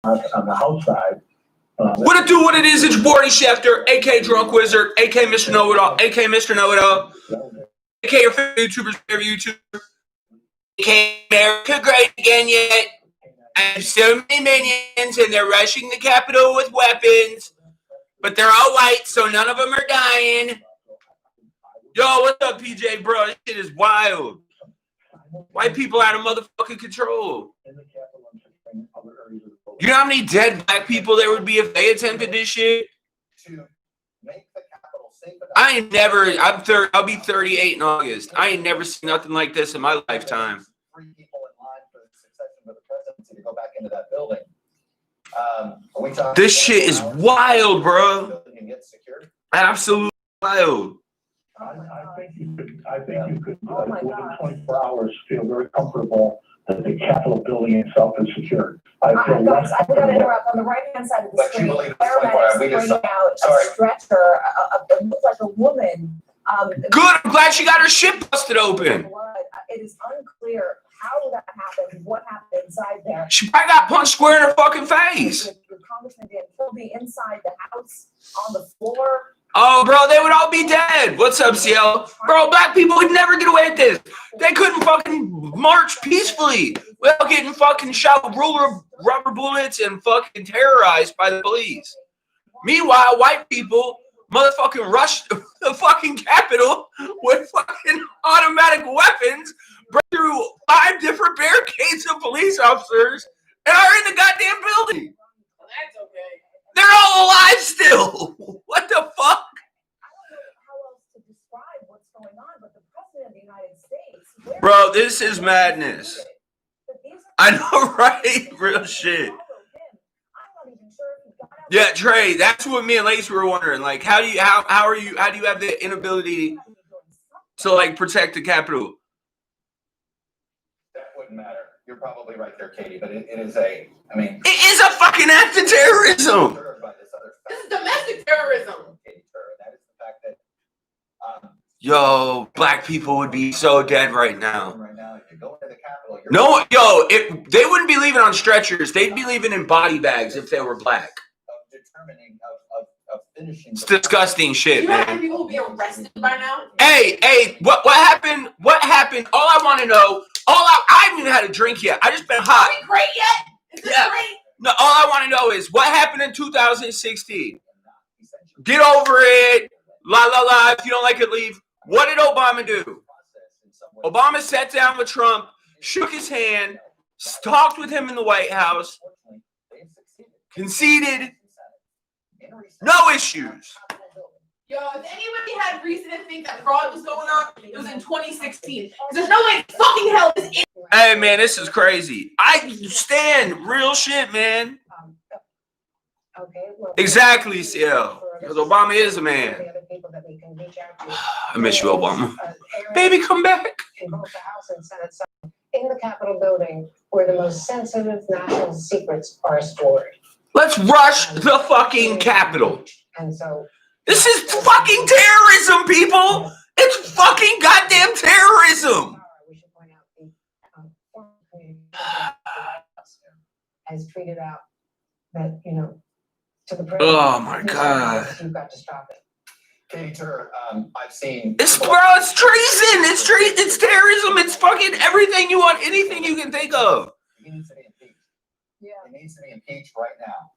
on the house side. What it do, what it is, it's Barney Schefter, a.k.a. Drunk Wizard, a.k.a. Mr. Know-It-All, a.k.a. Mr. Know-It-All, a.k.a. your favorite YouTuber, a.k.a. America great again yet. I have so many minions, and they're rushing the Capitol with weapons, but they're all white, so none of them are dying. Yo, what's up, PJ, bro? This shit is wild. White people out of motherfucking control. You know how many dead black people there would be if they attempted this shit? I'll be 38 in August. I ain't never seen nothing like this in my lifetime. This shit is wild, bro. Absolutely wild. I think you could within 24 hours feel very comfortable that the Capitol building itself is secure. Guys, I've got to interrupt. On the right-hand side of the screen, paramedics bringing out a stretcher. It looks like a woman. Good. I'm glad she got her shit busted open. It is unclear how that happened, what happened inside there. She probably got punched square in her fucking face. Your congressman did pull me inside the house on the floor. Oh, bro, they would all be dead. What's up, CL? Bro, black people would never get away with this. They couldn't fucking march peacefully without getting fucking shot with rubber bullets and fucking terrorized by the police. Meanwhile, white people motherfucking rushed the fucking Capitol with fucking automatic weapons, break through 5 different barricades of police officers, and are in the goddamn building. Well, that's okay. They're all alive still. What the fuck? I don't know how else to describe what's going on, but the president of the United States. Bro, this is madness. I know, right? Real shit. Yeah, Trey, that's what me and Lacey were wondering. Like, how do you have the inability to like protect the Capitol? That wouldn't matter. You're probably right there, Katie, but it is it is a fucking act of terrorism. This is domestic terrorism. Yo, black people would be so dead right now. No, yo, they wouldn't be leaving on stretchers. They'd be leaving in body bags if they were black. It's disgusting shit, you know how man. many people will be arrested by now? Hey, what happened? What happened? All I want to know. I haven't even had a drink yet. I just been hot. Are we great yet? Is this great? No, all I want to know is what happened in 2016. Get over it. La la la. If you don't like it, leave. What did Obama do? Obama sat down with Trump, shook his hand, talked with him in the White House, conceded, no issues. Yo, if anybody had reason to think that fraud was going on, it was in 2016. There's no way fucking hell is in. Hey, man, this is crazy. I stand real shit, man. Exactly, CL. Because Obama is a man. I miss you, Obama. Baby, come back. In both the House and Senate side, in the Capitol building, where the most sensitive national secrets are stored. Let's rush the fucking Capitol. And so this is fucking terrorism, people. It's fucking goddamn terrorism. We should point out the former community has tweeted out that, to the president. Oh my God. You've got to stop it. Katie Tur, I've seen. It's treason. It's terrorism. It's fucking everything you want, anything you can think of. He needs to be impeached. Yeah. He needs to be impeached right now.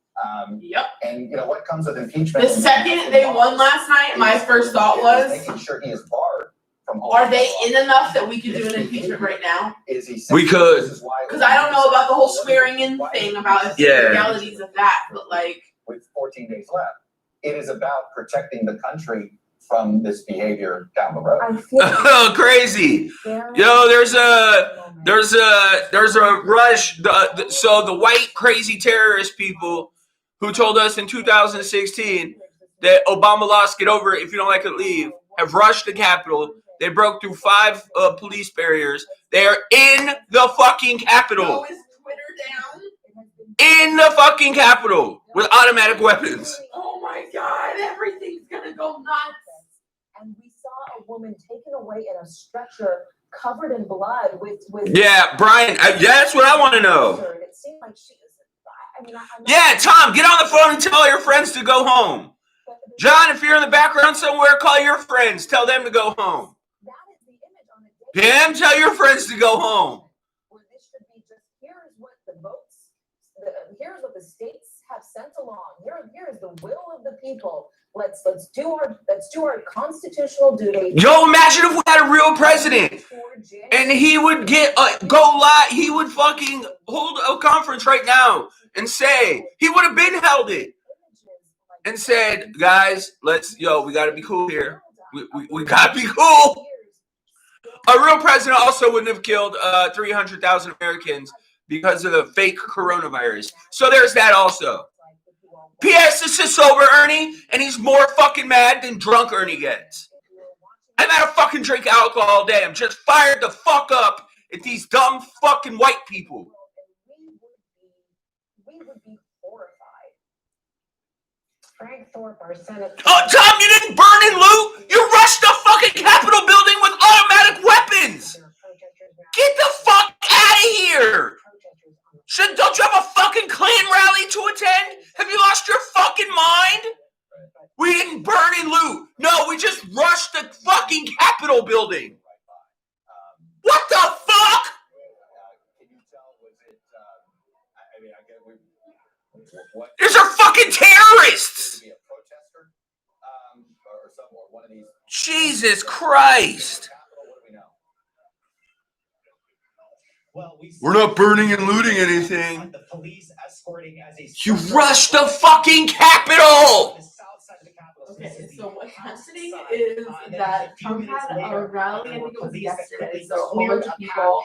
Yep. And what comes with impeachment? The second they won last night, my first thought was, making sure he is barred from. Are they in enough that we could do an impeachment right now? Is he? We could. Because I don't know about the whole swearing in thing about the realities of that, but like. With 14 days left, it is about protecting the country from this behavior down the road. Oh, crazy! Yo, there's a rush. So the white crazy terrorist people who told us in 2016 that Obama lost, get over it. If you don't like it, leave. Have rushed the Capitol. They broke through 5 police barriers. They are in the fucking Capitol. Is Twitter down? In the fucking Capitol with automatic weapons. Oh my God! Everything's gonna go nuts. And we saw a woman taken away in a stretcher, covered in blood, with. Yeah, Brian. That's what I want to know. It seemed like Yeah, Tom, get on the phone and tell all your friends to go home. John, if you're in the background somewhere, call your friends. Tell them to go home. Pam, tell your friends to go home. Where this should be just, here's what the votes, here's what the states have sent along. Here is the will of the people. Let's do our constitutional duty. Yo, imagine if we had a real president and he would go live. He would fucking hold a conference right now and say, he would have been held it and said, guys, we gotta be cool here. We gotta be cool. A real president also wouldn't have killed 300,000 Americans because of the fake coronavirus. So there's that also. P.S. This is sober Ernie, and he's more fucking mad than drunk Ernie gets. I've had to fucking drink alcohol all day. I'm just fired the fuck up at these dumb fucking white people. We would be horrified. Frank Thorpe, our Senate. Oh, Tom, you didn't burn and loot? You rushed the fucking Capitol building with automatic weapons. Get the fuck out of here. Don't you have a fucking Klan rally to attend? Have you lost your fucking mind? We didn't burn and loot. No, we just rushed the fucking Capitol building. What the fuck? These are fucking terrorists. Jesus Christ. We're not burning and looting anything. You rushed the fucking Capitol! Okay, so what's happening is that Trump had a rally, I think it was yesterday, so a whole bunch of people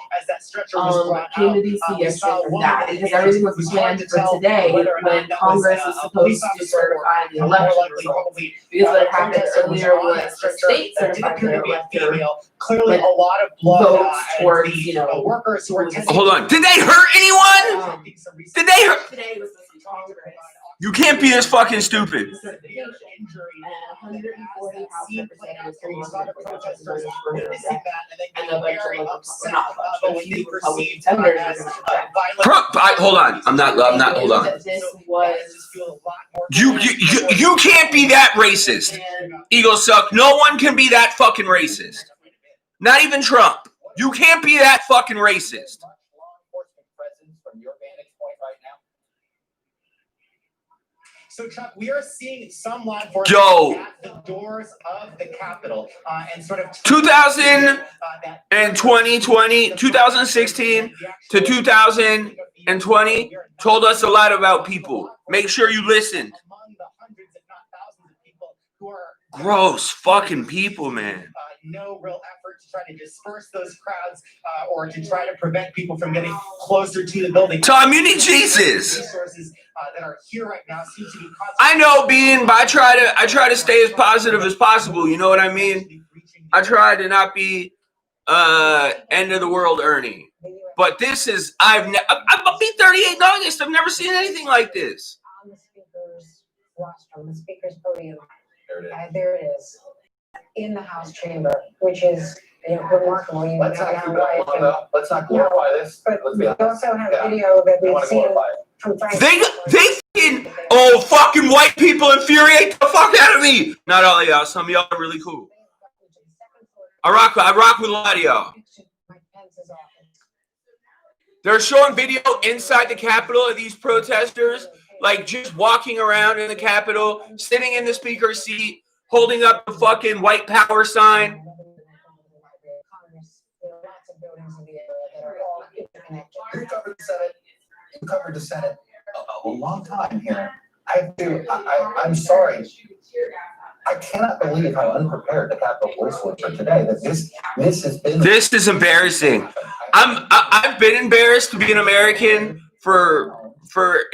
came to DC yesterday for that, because everything was planned for today when Congress was supposed to certify the election results. Because what happened earlier was the state certified their elector Clearly, a lot of blood votes towards, workers who were Hold on, did they hurt anyone? Did they hurt? Today was supposed to be Congress. You can't be this fucking stupid. Certification. And 140 House representatives were protesters and a bunch of local, not a bunch, but a few Republican senators Hold on, I'm not, hold on. This was. You can't be that racist. Eagles suck. No one can be that fucking racist. Not even Trump. You can't be that fucking racist. So, Chuck, we are seeing some law enforcement at the doors of the Capitol and sort of 2016 to 2020 told us a lot about people. Make sure you listen. Gross fucking people, man. No real effort to try to disperse those crowds or to try to prevent people from getting closer to the building. Tom, you need Jesus. Resources that are here right now seem to be. I know, but I try to stay as positive as possible. You know what I mean? I try to not be end of the world Ernie. But this is I'll be 38 in August. I've never seen anything like this. On the speaker's rostrum, the speaker's podium. There it is. In the House chamber, which is remarkable. Let's not glorify this. But we also have video that we've seen from Frank. They fucking white people infuriate the fuck out of me. Not all of y'all. Some of y'all are really cool. I rock with a lot of y'all. They're showing video inside the Capitol of these protesters, like just walking around in the Capitol, sitting in the speaker's seat, holding up the fucking white power sign. You covered the Senate a long time here. I'm sorry. I cannot believe how unprepared the Capitol Police were for today. That this has been. This is embarrassing. I've been embarrassed to be an American for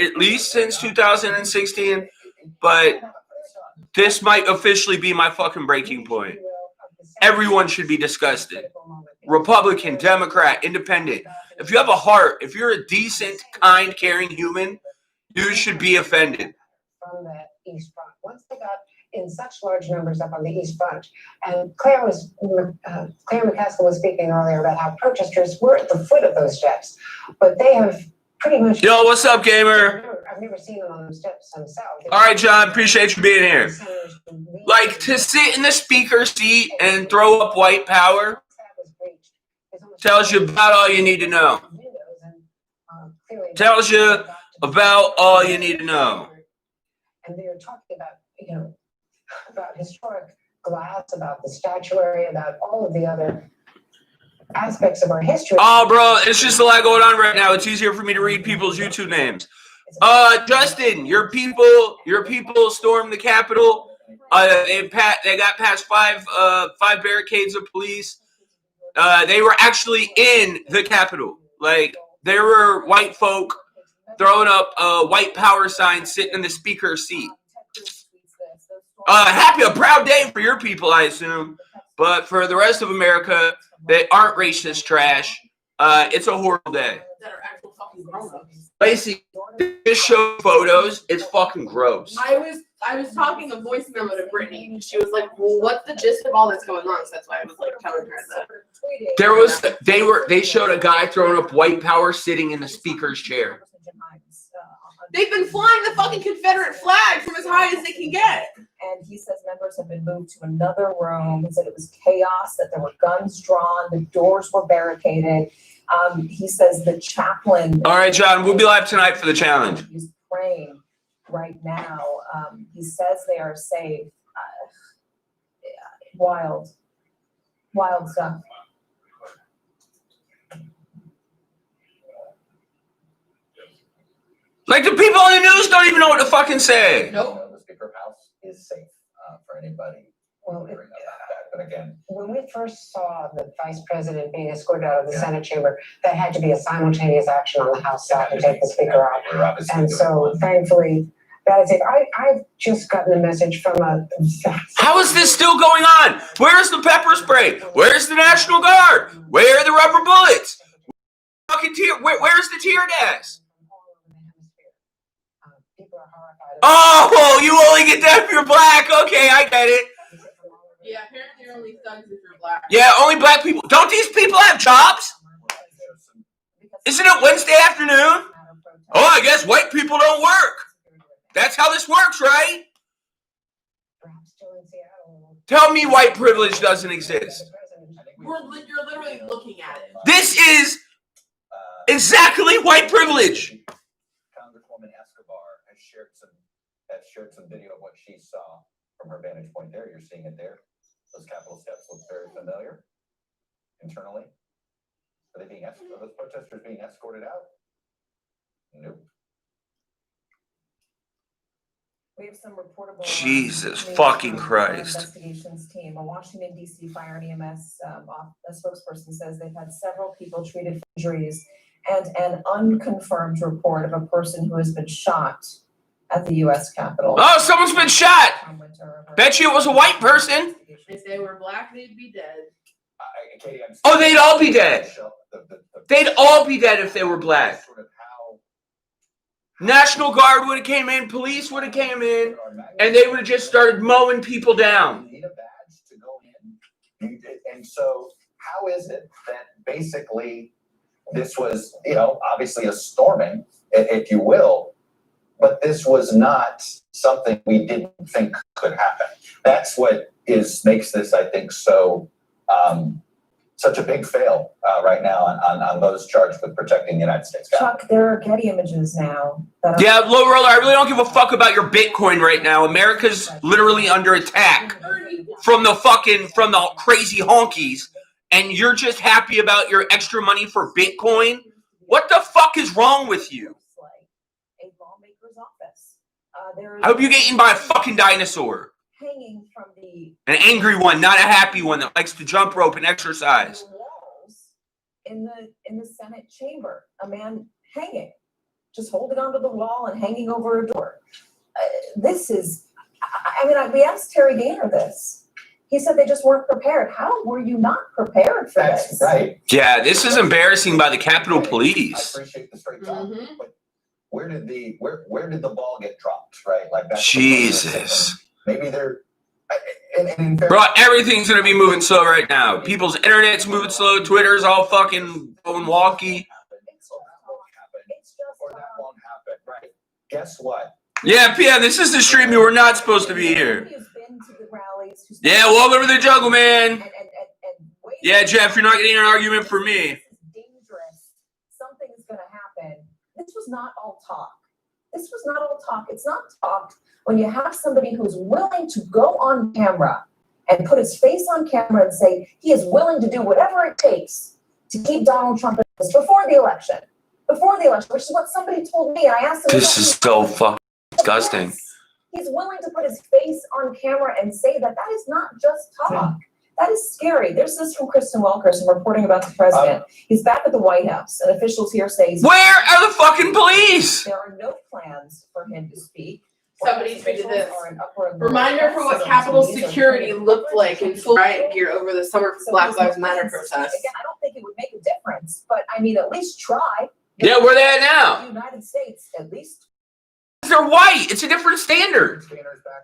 at least since 2016, but this might officially be my fucking breaking point. Everyone should be disgusted. Republican, Democrat, Independent. If you have a heart, if you're a decent, kind, caring human, you should be offended. From the East Front. Once they got in such large numbers up on the East Front, and Claire McCaskill was speaking earlier about how protesters were at the foot of those steps, but they have pretty much. Yo, what's up, gamer? I've never seen them on the steps themselves. All right, John, appreciate you being here. Like, to sit in the speaker seat and throw up white power tells you about all you need to know. Tells you about all you need to know. And they were talking about, about historic glass, about the statuary, about all of the other aspects of our history. Oh, bro, it's just a lot going on right now. It's easier for me to read people's YouTube names. Justin, your people stormed the Capitol. They got past five barricades of police. They were actually in the Capitol. Like, there were white folk throwing up a white power sign sitting in the speaker seat. A proud day for your people, I assume. But for the rest of America, they aren't racist trash. It's a horrible day. Basically, just show photos. It's fucking gross. I was talking a voice memo to Brittany. She was like, "Well, what's the gist of all that's going on?" So that's why I was like telling her that. They showed a guy throwing up white power sitting in the speaker's chair. They've been flying the fucking Confederate flag from as high as they can get. And he says members have been moved to another room. He said it was chaos, that there were guns drawn, the doors were barricaded. He says the chaplain. All right, John, we'll be live tonight for the challenge. He's praying right now. He says they are safe. Wild stuff. Like, the people on the news don't even know what to fucking say. Nope. The Speaker House is safe for anybody. Well, Worrying about that. But again, when we first saw the vice president being escorted out of the Senate chamber, that had to be a simultaneous action on the House side to take the speaker out. we're obviously And doing so one. thankfully, that is it. I've just gotten a message from a. How is this still going on? Where's the pepper spray? Where's the National Guard? Where are the rubber bullets? Where's the tear gas? People are horrified. Oh, you only get that if you're black. Okay, I get it. Yeah, apparently you're only thugs if you're black. Yeah, only black people. Don't these people have jobs? Isn't it Wednesday afternoon? Oh, I guess white people don't work. That's how this works, right? Tell me white privilege doesn't exist. You're literally looking at it. This is exactly white privilege. Congresswoman Escobar has shared some video of what she saw from her vantage point there. You're seeing it there. Those Capitol steps look very familiar internally. Are those protesters being escorted out? Nope. We have some reportable. Jesus news fucking from Christ. our investigations team. A Washington, D.C. Fire and EMS a spokesperson says they've had several people treated for injuries and an unconfirmed report of a person who has been shot at the U.S. Capitol. Oh, someone's been shot. Bet you it was a white person. If they were black, they'd be dead. Katie, Oh, they'd all be dead. They'd all be dead if they were black. Sort of how National Guard would have came in, police would have came in, and they would have just started mowing people down. You need a badge to go in. And so how is it that basically this was, obviously a storming, if you will, but this was not something we didn't think could happen. That's what makes this, I think, so such a big fail right now on those charged with protecting the United States. Chuck, there are Getty images now. Yeah, Low Roller, I really don't give a fuck about your Bitcoin right now. America's literally under attack from the crazy honkies, and you're just happy about your extra money for Bitcoin? What the fuck is wrong with you? A lawmaker's office. I hope you get eaten by a fucking dinosaur. Hanging from the An angry one, not a happy one that likes to jump rope and exercise. walls in the Senate chamber. A man hanging, just holding onto the wall and hanging over a door. This is, we asked Terry Gaynor this. He said they just weren't prepared. How were you not prepared for this? That's right. Yeah, this is embarrassing by the Capitol Police. I appreciate the straight talk, but where did the ball get dropped? Right, like that. Jesus. Maybe they're. Bro, everything's gonna be moving slow right now. People's internet's moving slow. Twitter's all fucking going wonky. guess what? Yeah, PM, this is the stream you were not supposed to be here. Who's been to the rallies, who's Yeah, welcome to the jungle, man. and wait. Yeah, Jeff, you're not getting an argument for me. This is dangerous. Something is gonna happen. This was not all talk. This was not all talk. It's not talk when you have somebody who's willing to go on camera and put his face on camera and say he is willing to do whatever it takes to keep Donald Trump in office before the election, which is what somebody told me. I asked him. This is so fucking disgusting. Yes. He's willing to put his face on camera and say that. That is not just talk. That is scary. There's this from Kristen Welkerson reporting about the president. He's back at the White House, and officials here say Where are the fucking police? there are no plans for him to speak. Somebody tweeted this. Are in upward Reminder for what Capitol security looked like in full riot gear over the summer Black Lives Matter protest. Again, I don't think it would make a difference, but I mean, at least try. Yeah, where they at now? The United States, at least. They're white. It's a different standard.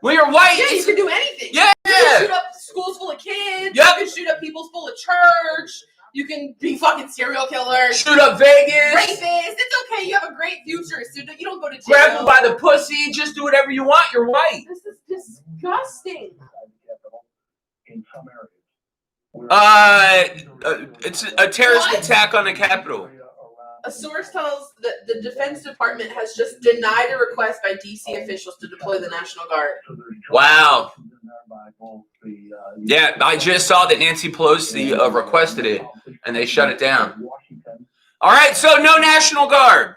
When you're white, Yeah, you it's, can do anything. yeah. You can shoot up schools full of kids. Yep. You can shoot up people full of church. You can be fucking serial killers. Shoot up Vegas. Rapists. It's okay. You have a great future. So you don't go to jail. Grab them by the pussy. Just do whatever you want. You're white. This is disgusting. In some areas. It's a terrorist What? attack on the Capitol. A source tells that the Defense Department has just denied a request by DC officials to deploy the National Guard. Wow. Yeah, I just saw that Nancy Pelosi requested it, and they shut it down. All right, so no National Guard.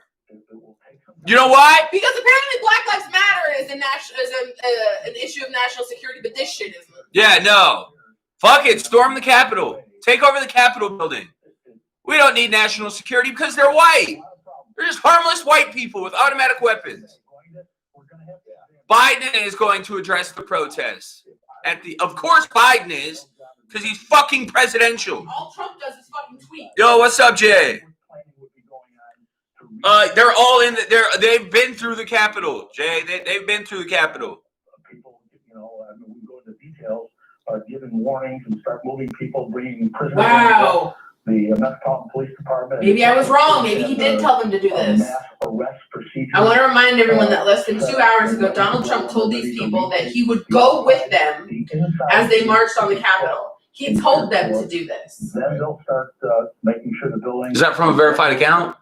You know why? Because apparently Black Lives Matter is an issue of national security, but this shit isn't. Yeah, no. Fuck it. Storm the Capitol. Take over the Capitol building. We don't need national security because they're white. They're just harmless white people with automatic weapons. Biden is going to address the protests. Of course Biden is, because he's fucking presidential. All Trump does is fucking tweet. Yo, what's up, Jay? They're all in. They've been through the Capitol, Jay. They've been through the Capitol. People, we can go into details, giving warnings and start moving people, bringing prisoners. Wow. The Metropolitan Police Department. Maybe I was wrong. Maybe he did tell them to do this. Mass arrest procedure. I want to remind everyone that less than 2 hours ago, Donald Trump told these people that he would go with them as they marched on the Capitol. He told them to do this. Then they'll start making sure the building. Is that from a verified account?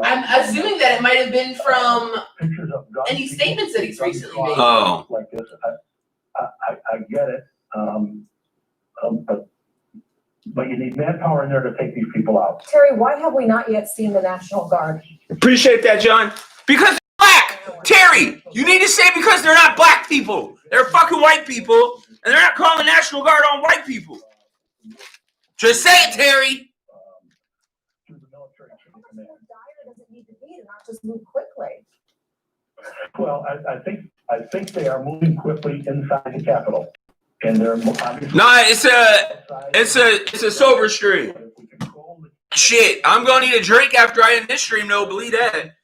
I'm assuming that it might have been from Pictures of guns, any statements that he's recently made. Oh. Like this, I get it, but you need manpower in there to take these people out. Terry, why have we not yet seen the National Guard? Appreciate that, John. Because they're black. Terry, you need to say because they're not black people. They're fucking white people, and they're not calling the National Guard on white people. Just say it, Terry. Through the military chain of How much command. more dire does it need to be to not just move quickly? Well, I think they are moving quickly inside the Capitol, and they're obviously. No, it's a sober stream. Shit, I'm gonna need a drink after I end this stream. No, believe that.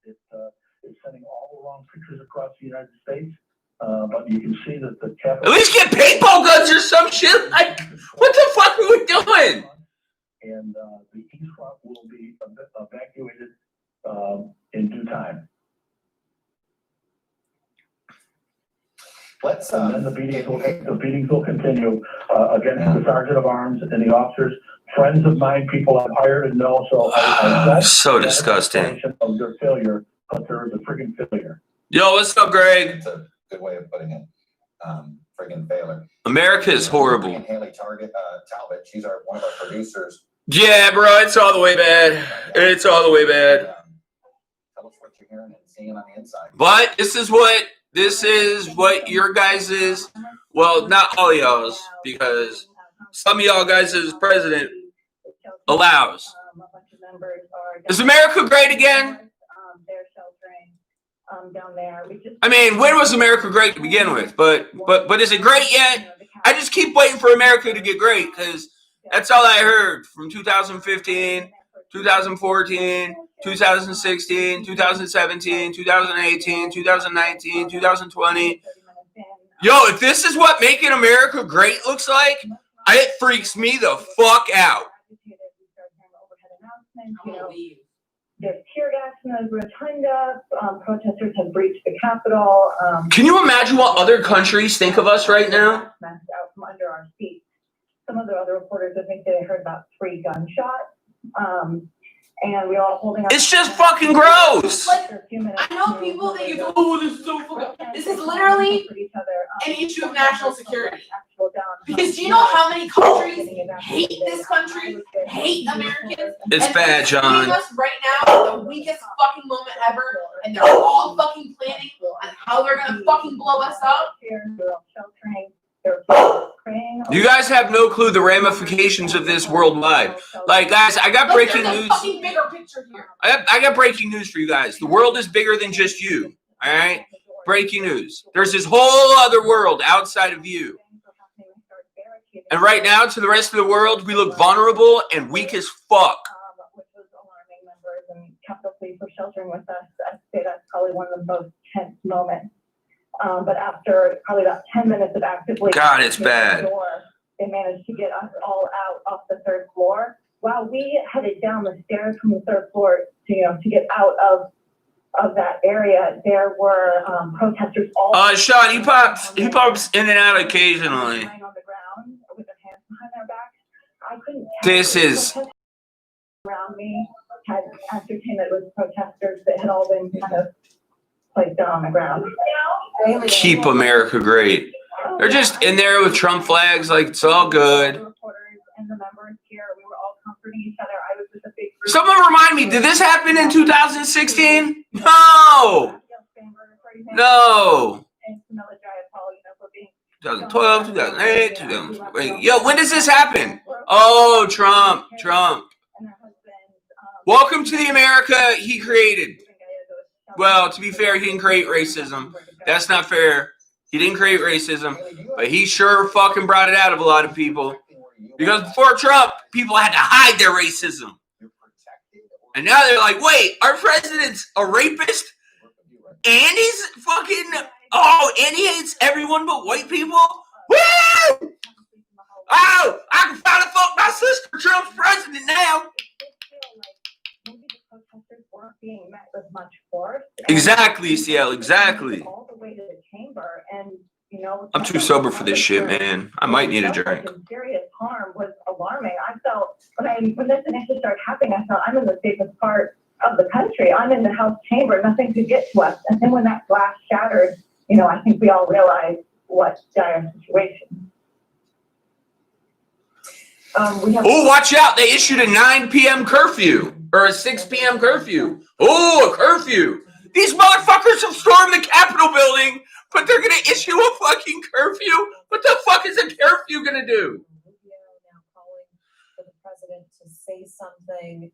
It's sending all the wrong pictures across the United States, but you can see that the Capitol. At least get paintball guns or some shit. Like, what the fuck are we doing? And the East Front will be evacuated in due time. And then the beatings will continue against the sergeant of arms and the officers, friends of mine, people I've hired and know. So So disgusting. Of their failure, but there is a friggin' failure. Yo, what's up, Greg? It's a good way of putting it. Friggin' failure. America is horrible. And Haley Talbot, she's one of our producers. Yeah, bro, it's all the way bad. It's all the way bad. Tell us what you're hearing and seeing on the inside. But this is what your guys is. Well, not all y'all's, because some of y'all guys as president allows. Is America great again? They're sheltering down there. I mean, when was America great to begin with? But is it great yet? I just keep waiting for America to get great, because that's all I heard from 2015, 2014, 2016, 2017, 2018, 2019, 2020. Yo, if this is what making America great looks like, it freaks me the fuck out. there's tear gas in the rotunda, protesters have breached the Capitol. Can you imagine what other countries think of us right now? Out from under our feet. Some of the other reporters, I think they heard about 3 gunshots. And we all holding up. It's just fucking gross. Like, I know people that you go, oh, this is so fucking. This is literally an issue of national security. Because do you know how many countries hate this country, hate Americans? It's and bad, John. putting us right now at the weakest fucking moment ever, and they're all fucking planning on how they're gonna fucking blow us up. You guys have no clue the ramifications of this worldwide. Like, guys, I got breaking There's a news. fucking bigger picture here. I got breaking news for you guys. The world is bigger than just you. All right? Breaking news. There's this whole other world outside of you. And right now, to the rest of the world, we look vulnerable and weak as fuck. Which was alarming. Members and Capitol Police were sheltering with us. I'd say that's probably one of the most tense moments. But after probably about 10 minutes of actively God, it's bad. They managed to get us all out off the 3rd floor. While we headed down the stairs from the 3rd floor to get out of that area, there were protesters all. Sean, he pops in and out occasionally. Lying on the ground with their hands behind their back. I couldn't. This is. Around me had ascertained that it was protesters that had all been kind of placed down on the ground. Keep America great. They're just in there with Trump flags, like it's all good. The reporters and the members here, we were all comforting each other. I was with a big group. Someone remind me, did this happen in 2016? No. No. 2012, 2008, 2008. Yo, when does this happen? Oh, Trump. Welcome to the America he created. Well, to be fair, he didn't create racism. That's not fair. He didn't create racism, but he sure fucking brought it out of a lot of people. Because before Trump, people had to hide their racism. And now they're like, wait, our president's a rapist? And he's fucking, and he hates everyone but white people? Woo! Oh, I can finally fuck my sister. Trump's president now. Being met with much force. Exactly, CL, exactly. All the way to the chamber, and I'm too sober for this shit, man. I might need a drink. Serious harm was alarming. I felt when this initially started happening, I felt I'm in the safest part of the country. I'm in the House chamber. Nothing could get to us. And then when that glass shattered, I think we all realized what dire situation. Oh, watch out. They issued a 9 p.m. curfew or a 6 p.m. curfew. Oh, a curfew. These motherfuckers have stormed the Capitol building, but they're going to issue a fucking curfew? What the fuck is a curfew going to do? Now calling for the president to say something.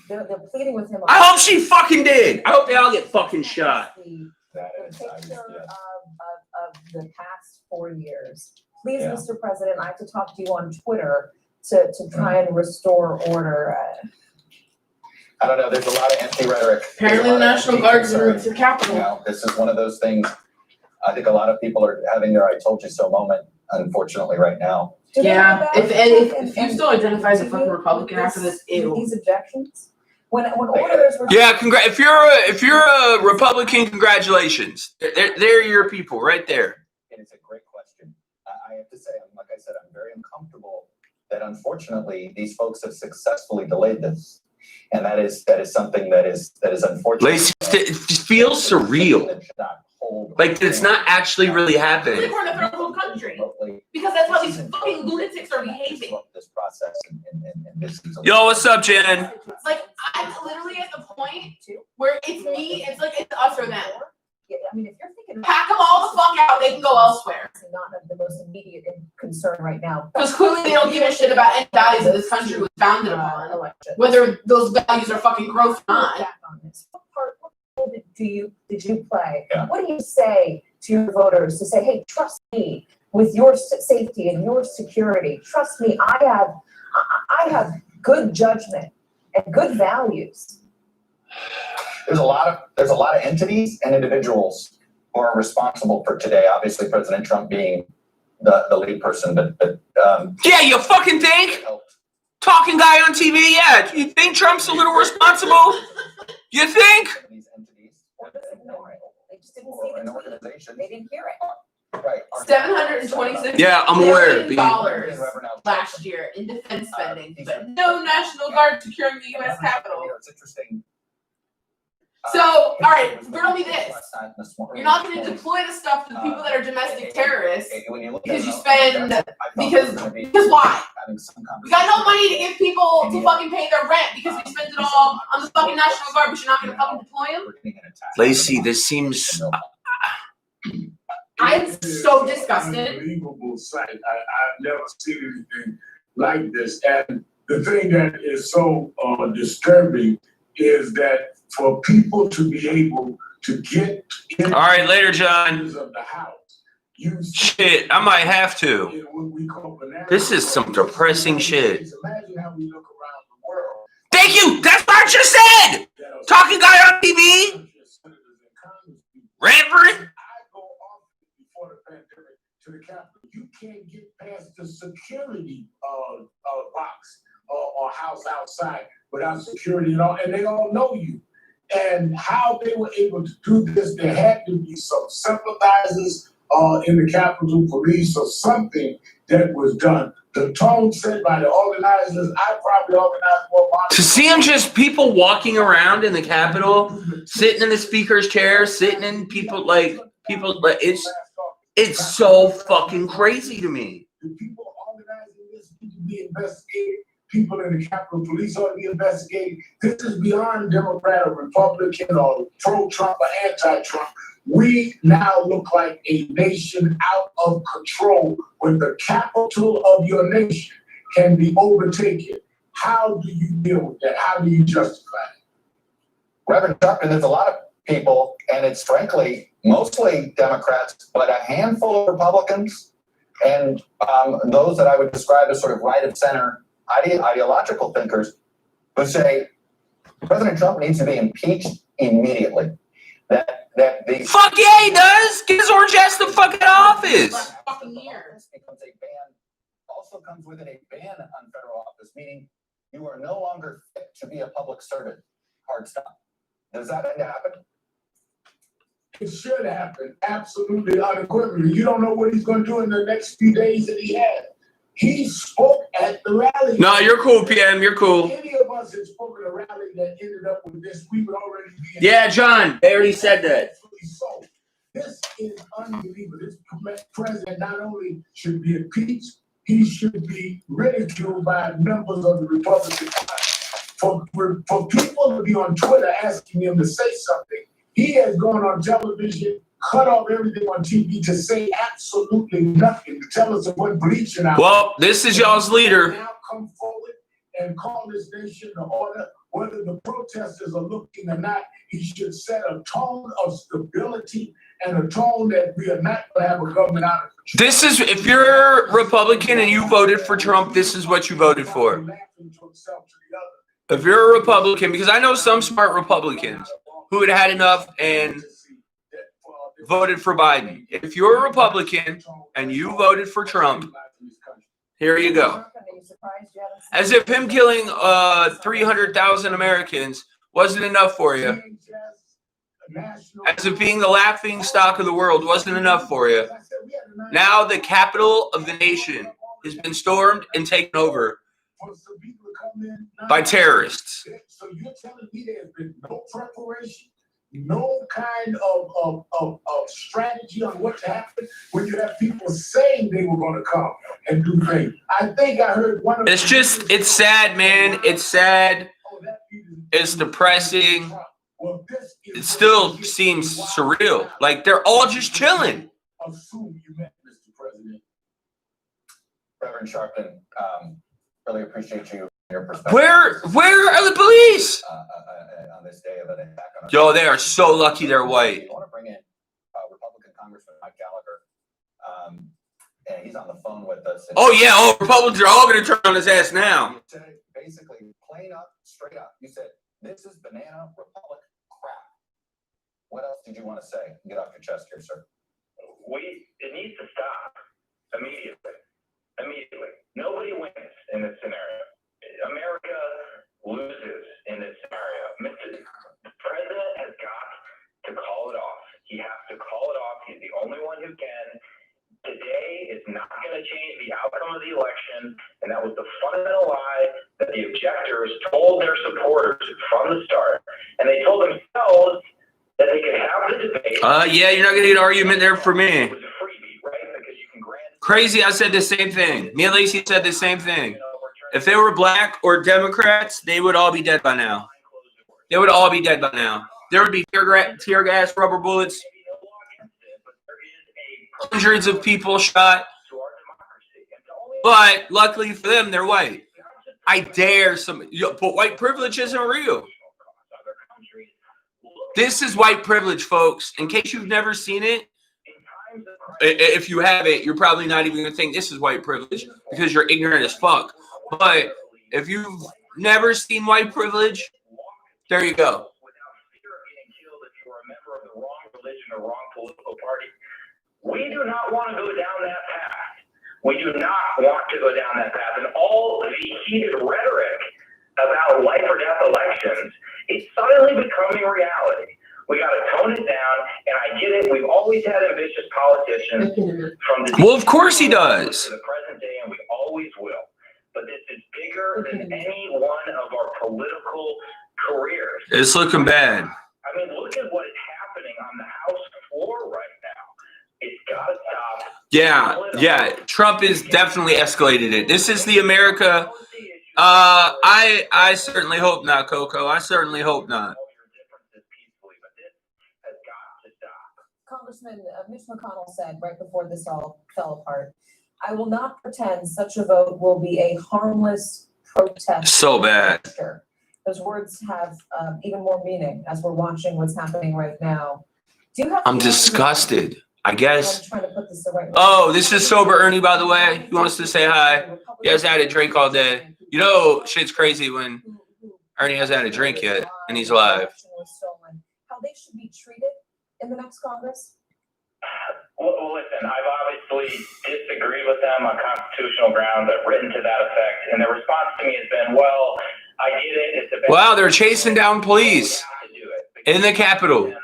They're pleading with him. I hope she fucking did. I hope they all get fucking shot. The picture of the past 4 years. Please, Mr. President, I have to talk to you on Twitter to try and restore order. I don't know, there's a lot of empty rhetoric. Apparently the National Guard's in the Capitol. This is one of those things, I think a lot of people are having their I told you so moment, unfortunately, right now. Yeah, if you still identify as a fucking Republican after this, ew. These objections? When orders were. Yeah, if you're a Republican, congratulations. They're your people right there. And it's a great question. I have to say, like I said, I'm very uncomfortable that unfortunately these folks have successfully delayed this. And that is something that is unfortunate. It feels surreal. Like it's not actually really happening. It's like we're in a third world country. Because that's how these fucking lunatics are behaving. This process Yo, what's up, Jen? Like I'm literally at the point where it's me, it's like it's us or them. I mean, if you're thinking pack them all the fuck out, they can go elsewhere. Not the most immediate concern right now. Because clearly they don't give a shit about any values that this country was founded upon, whether those values are fucking growth or not. What role did you play? Yeah. What do you say to your voters to say, hey, trust me with your safety and your security? Trust me, I have good judgment and good values. There's a lot of entities and individuals who are responsible for today. Obviously, President Trump being the lead person, but yeah, you fucking think? Talking guy on TV, yeah. You think Trump's a little responsible? You think? These entities or Just ignore it. They just didn't see an the tweet. organization. They didn't hear it. Right. $726 Yeah, I'm aware. billion dollars last year in defense spending, but no National Guard securing the U.S. Capitol. It's interesting. So, all right, riddle me this. You're not going to deploy the stuff to the people that are domestic terrorists because you spend, because why? We got no money to give people to fucking pay their rent because we spend it all on the fucking National Guard, but you're not going to fucking deploy them? Lacey, this seems... I'm so disgusted. Unbelievable sight. I've never seen anything like this. And the thing that is so disturbing is that for people to be able to get in. All right, later, John. Of the house, Shit, I might have to. This is some depressing shit. Imagine how we look around the world. Thank you. That's what I just said. Talking guy on TV. Ranford. Before the pandemic to the Capitol, you can't get past the security box or house outside without security and all, and they all know you. And how they were able to do this, there had to be some sympathizers in the Capitol Police or something that was done. The tone set by the organizers, I probably organized more. To see them just people walking around in the Capitol, sitting in the speaker's chair, sitting in people like it's so fucking crazy to me. The people organizing this need to be investigated. People in the Capitol Police ought to be investigated. This is beyond Democrat or Republican or pro-Trump or anti-Trump. We now look like a nation out of control when the capital of your nation can be overtaken. How do you deal with that? How do you justify it? Reverend Tucker, there's a lot of people, and it's frankly mostly Democrats, but a handful of Republicans and those that I would describe as sort of right of center ideological thinkers who say President Trump needs to be impeached immediately. That the fuck yeah, he does. Get his orange ass the fuck out of office. Fucking years. Becomes a ban. Also comes with it a ban on federal office, meaning you are no longer fit to be a public servant. Hard stop. Does that happen? It should happen, absolutely unequivocally. You don't know what he's going to do in the next few days that he has. He spoke at the rally. No, you're cool, PM. You're cool. Any of us that spoke at a rally that ended up with this, we would already be. Yeah, John, they already said that. So this is unbelievable. This president not only should be impeached, he should be ridiculed by members of the Republican Party. For people to be on Twitter asking him to say something, he has gone on television, cut off everything on TV to say absolutely nothing, to tell us what bleaching out. Well, this is y'all's leader. Now come forward and call this nation to order. Whether the protesters are looking or not, he should set a tone of stability and a tone that we are not going to have a government out of control. This is, if you're Republican and you voted for Trump, this is what you voted for. If you're a Republican, because I know some smart Republicans who had had enough and voted for Biden. If you're a Republican and you voted for Trump, here you go. As if him killing 300,000 Americans wasn't enough for you. As if being the laughing stock of the world wasn't enough for you. Now the capital of the nation has been stormed and taken over by terrorists. So you're telling me there's been no preparation, no kind of strategy on what to happen when you have people saying they were going to come and do things. I think I heard one of It's just, it's sad, man. It's sad. It's depressing. It still seems surreal. Like they're all just chilling. Assume you met Mr. President. Reverend Sharpton, really appreciate you. Where are the police? On this day of an attack on Yo, they are so lucky they're white. I want to bring in Republican Congressman Mike Gallagher. And he's on the phone with us. Oh yeah, Republicans are all going to turn on his ass now. Basically, plain up, straight up. You said, this is banana republic crap. What else did you want to say? Get off your chest here, sir. It needs to stop immediately. Nobody wins in this scenario. again, today is not going to change the outcome of the election, and that was the fundamental lie that the objectors told their supporters from the start. And they told themselves that they could have the debate. Yeah, you're not going to get an argument there for me. It was a freebie, right? Because you can grant. Crazy, I said the same thing. Me and Lacey said the same thing. If they were black or Democrats, they would all be dead by now. They would all be dead by now. There would be tear gas, rubber bullets, hundreds of people shot. But luckily for them, they're white. I dare but white privilege isn't real. This is white privilege, folks. In case you've never seen it, if you have it, you're probably not even going to think this is white privilege because you're ignorant as fuck. But if you've never seen white privilege, there you go. We do not want to go down that path. We do not want to go down that path. And all the heated rhetoric about life or death elections is suddenly becoming reality. We got to tone it down, and I get it. We've always had ambitious politicians from the Well, of course he does. to the present day, and we always will. But this is bigger than any one of our political careers. It's looking bad. I mean, look at what is happening on the House floor right now. It's got to stop. Yeah. Trump has definitely escalated it. This is the America. I certainly hope not, Coco. I certainly hope not. Congressman Mitch McConnell said right before this all fell apart, "I will not pretend such a vote will be a harmless protest." So bad. Those words have even more meaning as we're watching what's happening right now. Do you have? I'm disgusted. I guess. I'm trying to put this the right way. Oh, this is Sober Ernie, by the way. He wants to say hi. He hasn't had a drink all day. You know, shit's crazy when Ernie hasn't had a drink yet, and he's alive. How they should be treated in the next Congress? Well, listen, I've obviously disagreed with them on constitutional grounds. I've written to that effect, and their response to me has been, well, I get it. It's a Wow, they're chasing down police in the Capitol.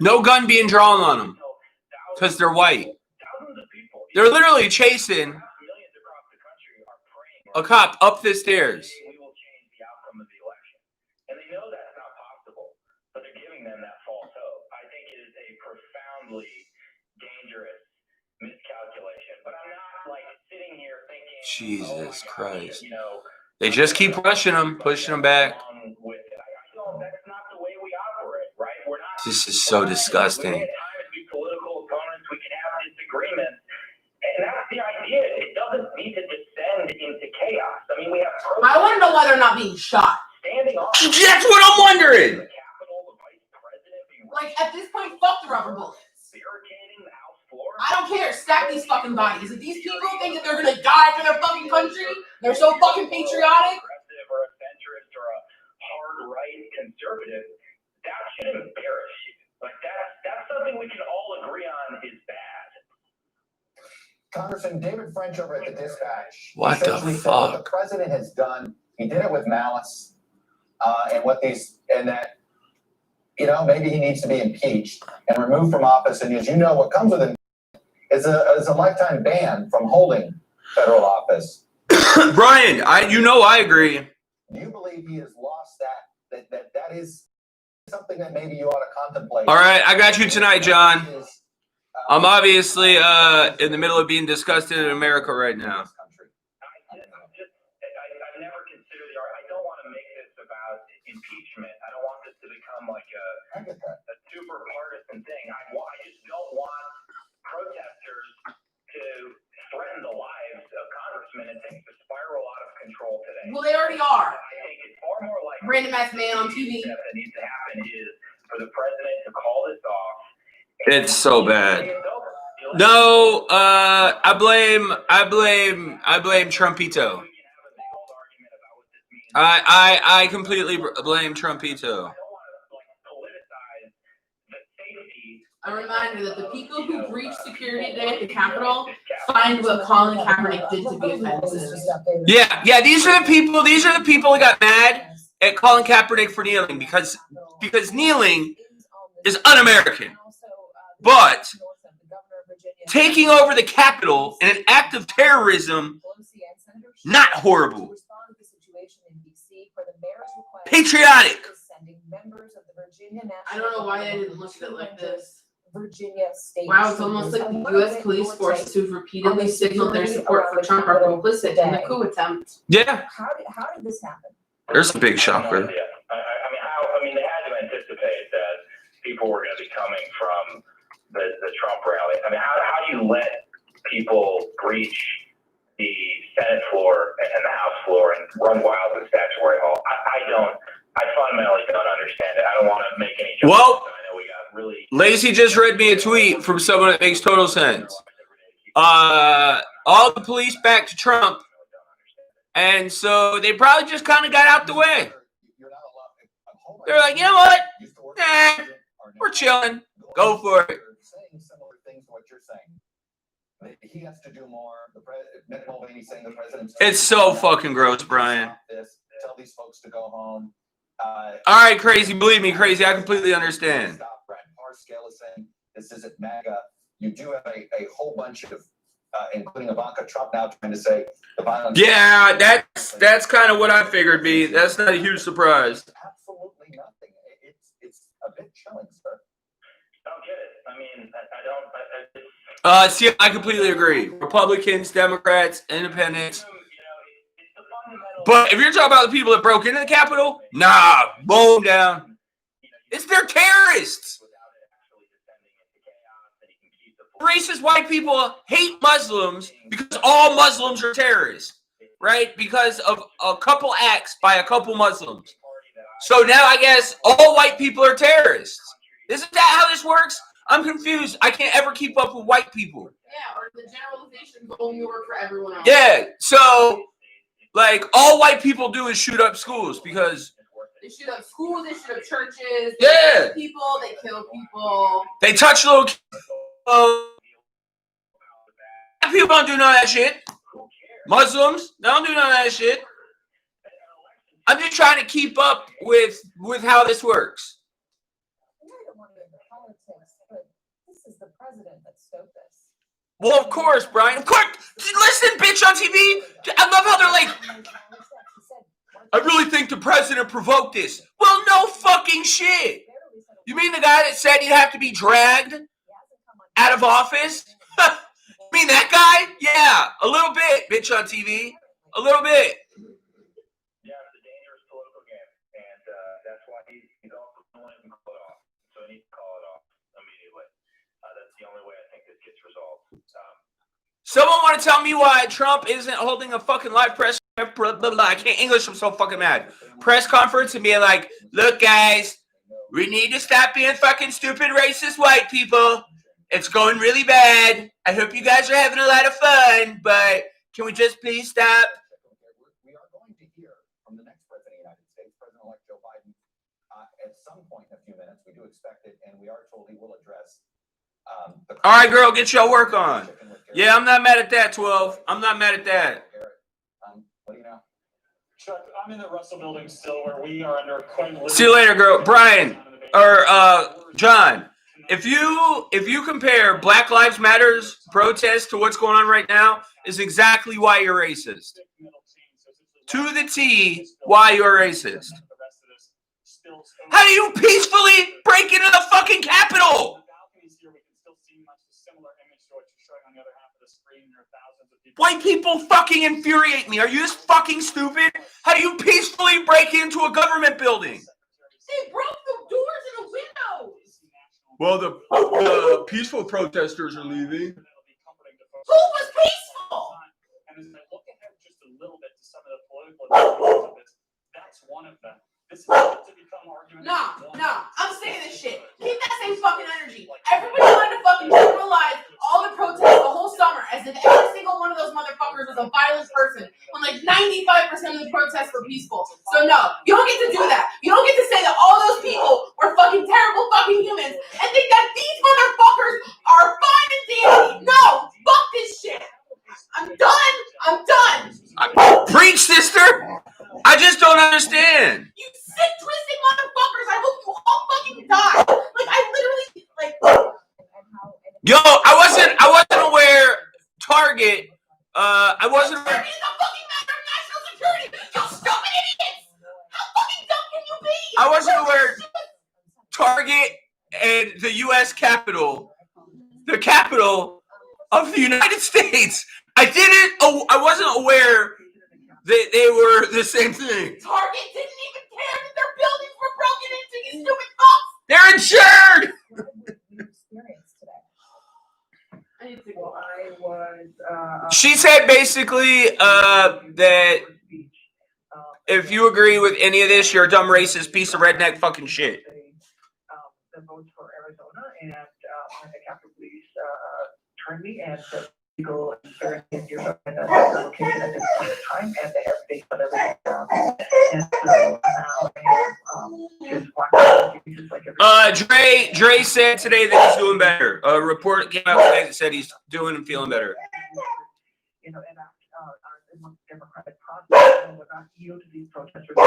No gun being drawn on them because they're white. They're literally chasing a cop up the stairs. We will change the outcome of the election. And they know that's not possible, but they're giving them that false hope. I think it is a profoundly dangerous miscalculation. But I'm not like sitting here thinking, Jesus Christ. you know, They just keep rushing them, pushing them back. with it. That's not the way we operate, right? We're not. This is so disgusting. We can be political opponents. We can have disagreements. And that's the idea. It doesn't need to descend into chaos. I mean, we have. I want to know why they're not being shot. Standing off. That's what I'm wondering. The Capitol, the Vice President being Like, at this point, fuck the rubber bullets. barricading the House floor. I don't care. Stack these fucking bodies. If these people think that they're gonna die for their fucking country, they're so fucking patriotic. Progressive or a centrist or a hard right conservative, that should embarrass you. Like that's something we can all agree on is bad. Congressman David French over at the Dispatch. What the essentially said what fuck? the president has done, he did it with malice, and that, you know, maybe he needs to be impeached and removed from office. And as you know, what comes with it is a lifetime ban from holding federal office. Brian, I agree. Do you believe he has lost that is something that maybe you ought to contemplate? All right, I got you tonight, John. I'm obviously in the middle of being disgusted in America right now. I've never considered I don't want to make this about impeachment. I don't want this to become like a super partisan thing. I just don't want protesters to threaten the lives of congressmen and things to spiral out of control today. Well, they already are. I think it's far more like Random ass man on TV. that needs to happen is for the president to call this off. It's so bad. No, I blame Trumpito. I completely blame Trumpito. A reminder that the people who breached security today at the Capitol find what Colin Kaepernick did to be offensive. Yeah, these are the people who got mad at Colin Kaepernick for kneeling because kneeling is un-American. But taking over the Capitol in an act of terrorism, not horrible. Patriotic. I don't know why I didn't look at it like this. Virginia state. Wow, it's almost like the U.S. police forces who've repeatedly signaled their support for Trump are complicit in the coup attempt. Yeah. How did this happen? There's a big shocker. I mean, they had to anticipate that people were going to be coming from the Trump rally. I mean, how do you let people breach the Senate floor and the House floor and run wild in the statutory hall? I fundamentally don't understand it. I don't want to make any judgments. Well, I know we got really. Lacey just read me a tweet from someone that makes total sense. All the police back to Trump, and so they probably just kind of got out the way. They're like, you know what? Nah, we're chilling. Go for it. Saying similar things to what you're saying. He has to do more. Mick Mulvaney saying the president's. It's so fucking gross, Brian. Tell these folks to go home. All right, crazy. Believe me, crazy. I completely understand. Stop. Brad Parscale is saying this isn't MAGA. You do have a whole bunch of, including Ivanka Trump now trying to say the violence. Yeah, that's kind of what I figured, B. That's not a huge surprise. Absolutely nothing. It's a bit chilling, sir. I don't get it. I mean, I don't. See, I completely agree. Republicans, Democrats, Independents. But if you're talking about the people that broke into the Capitol, nah, mow them down. They're terrorists. Racist white people hate Muslims because all Muslims are terrorists, right? Because of a couple acts by a couple Muslims. So now I guess all white people are terrorists. Isn't that how this works? I'm confused. I can't ever keep up with white people. Yeah, or the generalization only work for everyone else. Yeah, so like all white people do is shoot up schools because they shoot up schools, they shoot up churches, yeah, they kill people, they kill people. They touch little kids. People don't do none of that shit. Muslims, they don't do none of that shit. I'm just trying to keep up with how this works. I don't want to get into politics, but this is the president that stoked this. Well, of course, Brian. Of course. Listen, bitch, on TV. I love how they're like, I really think the president provoked this. Well, no fucking shit. You mean the guy that said he'd have to be dragged out of office? You mean that guy? Yeah, a little bit, bitch, on TV. A little bit. Yeah, it's a dangerous political game, and that's why he's also not even call it off. So he needs to call it off immediately. That's the only way I think this gets resolved. Someone want to tell me why Trump isn't holding a fucking live press? I can't English. I'm so fucking mad. Press conference and being like, look, guys, we need to stop being fucking stupid, racist white people. It's going really bad. I hope you guys are having a lot of fun, but can we just please stop? We are going to hear from the next president of the United States, President-elect Joe Biden, at some point in a few minutes. We do expect it, and we are told he will address. All right, girl, get your work on. Yeah, I'm not mad at that, 12. I'm not mad at that. What do you know? Chuck, I'm in the Russell building still where we are under quite. See you later, girl. Brian, or John, if you compare Black Lives Matter's protest to what's going on right now, is exactly why you're racist. To the T, why you're racist. How do you peacefully break into the fucking Capitol? White people fucking infuriate me. Are you this fucking stupid? How do you peacefully break into a government building? They broke the doors and the windows. Well, the peaceful protesters are leaving. Who was peaceful? And as I look ahead just a little bit to some of the political implications of this, that's one of them. This is not to become argument. No, I'm saying this shit. Keep that same fucking energy. Everybody wanted to fucking generalize all the protests the whole summer as if every single one of those motherfuckers was a violent person when like 95% of the protests were peaceful. So no, you don't get to do that. You don't get to say that all those people were fucking terrible fucking humans and think that these motherfuckers are fine and dandy. No, fuck this shit. I'm done. Preach, sister. I just don't understand. You sick, twisted motherfuckers. I hope you all fucking die. Like, I literally, like... Yo, I wasn't aware Target, I wasn't aware. Target is a fucking matter of national security, you stupid idiots! How fucking dumb can you be? I wasn't aware Target and the U.S. Capitol, the capital of the United States. I wasn't aware that they were the same thing. Target didn't even care that their buildings were broken into, you stupid fucks! They're insured! I need to go. I was, She said basically that if you agree with any of this, you're a dumb racist piece of redneck fucking shit. The votes for Arizona and, the Capitol Police, turned me and said, go and you're in a location at this time and they have based on everything. And so now I am, just watching just like every. Dre said today that he's doing better. A report came out today that said he's doing and feeling better. You know, and in the democratic process, and we're not yield to these protesters.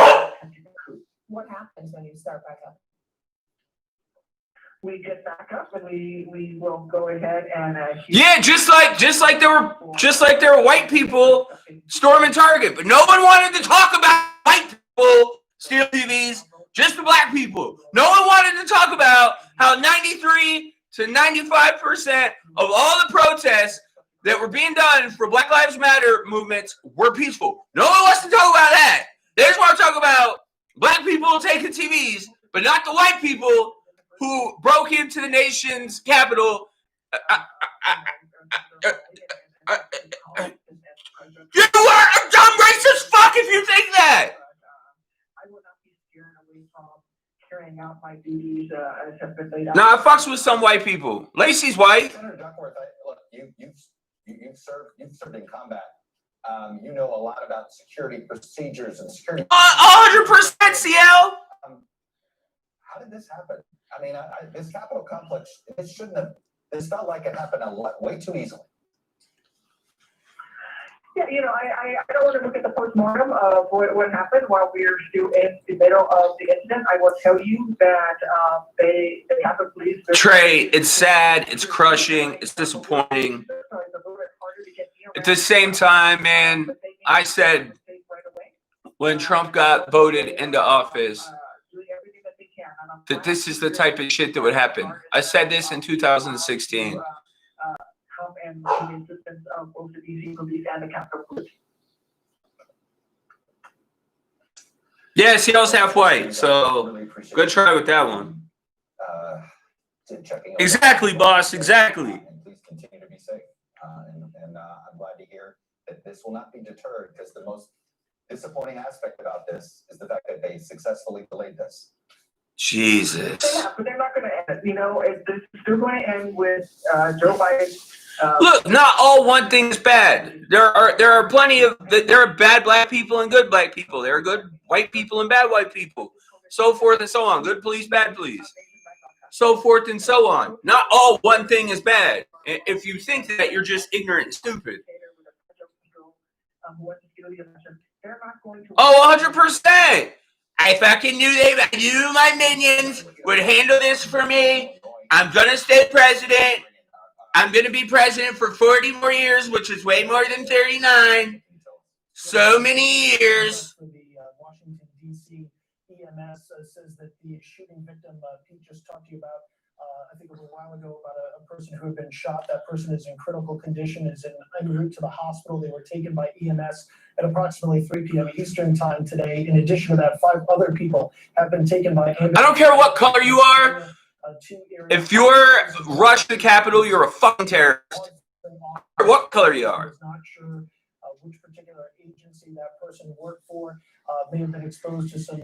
What happens when you start back up? We get back up and we will go ahead and. Yeah, just like there were white people storming Target, but no one wanted to talk about white people stealing TVs. Just the black people. No one wanted to talk about how 93 to 95% of all the protests that were being done for Black Lives Matter movements were peaceful. No one wants to talk about that. They just want to talk about black people taking TVs, but not the white people who broke into the nation's capital. You are a dumb racist fuck if you think that. I will not be steering away from carrying out my duties as have been laid out. Nah, I fucks with some white people. Lacey's white. Senator Duckworth, look, you've served in combat. You know a lot about security procedures and security. 100%, CL. How did this happen? I mean, this Capitol complex, it shouldn't have. This felt like it happened way too easily. Yeah, you know, I don't want to look at the postmortem of what happened while we're still in the middle of the incident. I will tell you that the Capitol Police. Trey, it's sad, it's crushing, it's disappointing. At the same time, man, I said when Trump got voted into office that this is the type of shit that would happen. I said this in 2016. And the assistance of both the DC police and the Capitol Police. Yeah, CL's half white, so good try with that one. Exactly, boss, exactly. And please continue to be safe. And I'm glad to hear that this will not be deterred, because the most disappointing aspect about this is the fact that they successfully delayed this. Jesus. Yeah, but they're not going to end. You know, this is still going to end with Joe Biden. Look, not all one thing's bad. There are plenty of there are bad black people and good black people. There are good white people and bad white people. So forth and so on. Good police, bad police. So forth and so on. Not all one thing is bad. If you think that, you're just ignorant and stupid. Oh, 100%. I fucking knew I knew my minions would handle this for me. I'm gonna stay president. I'm gonna be president for 40 more years, which is way more than 39. So many years. For the Washington, D.C. EMS says that the shooting victim, Pete just talked to you about, I think it was a while ago, about a person who had been shot. That person is in critical condition, is en route to the hospital. They were taken by EMS at approximately 3 p.m. Eastern time today. In addition to that, 5 other people have been taken by ambulance. I don't care what color you are. If you're rushed the Capitol, you're a fucking terrorist. What color you are. Not sure which particular agency that person worked for. May have been exposed to some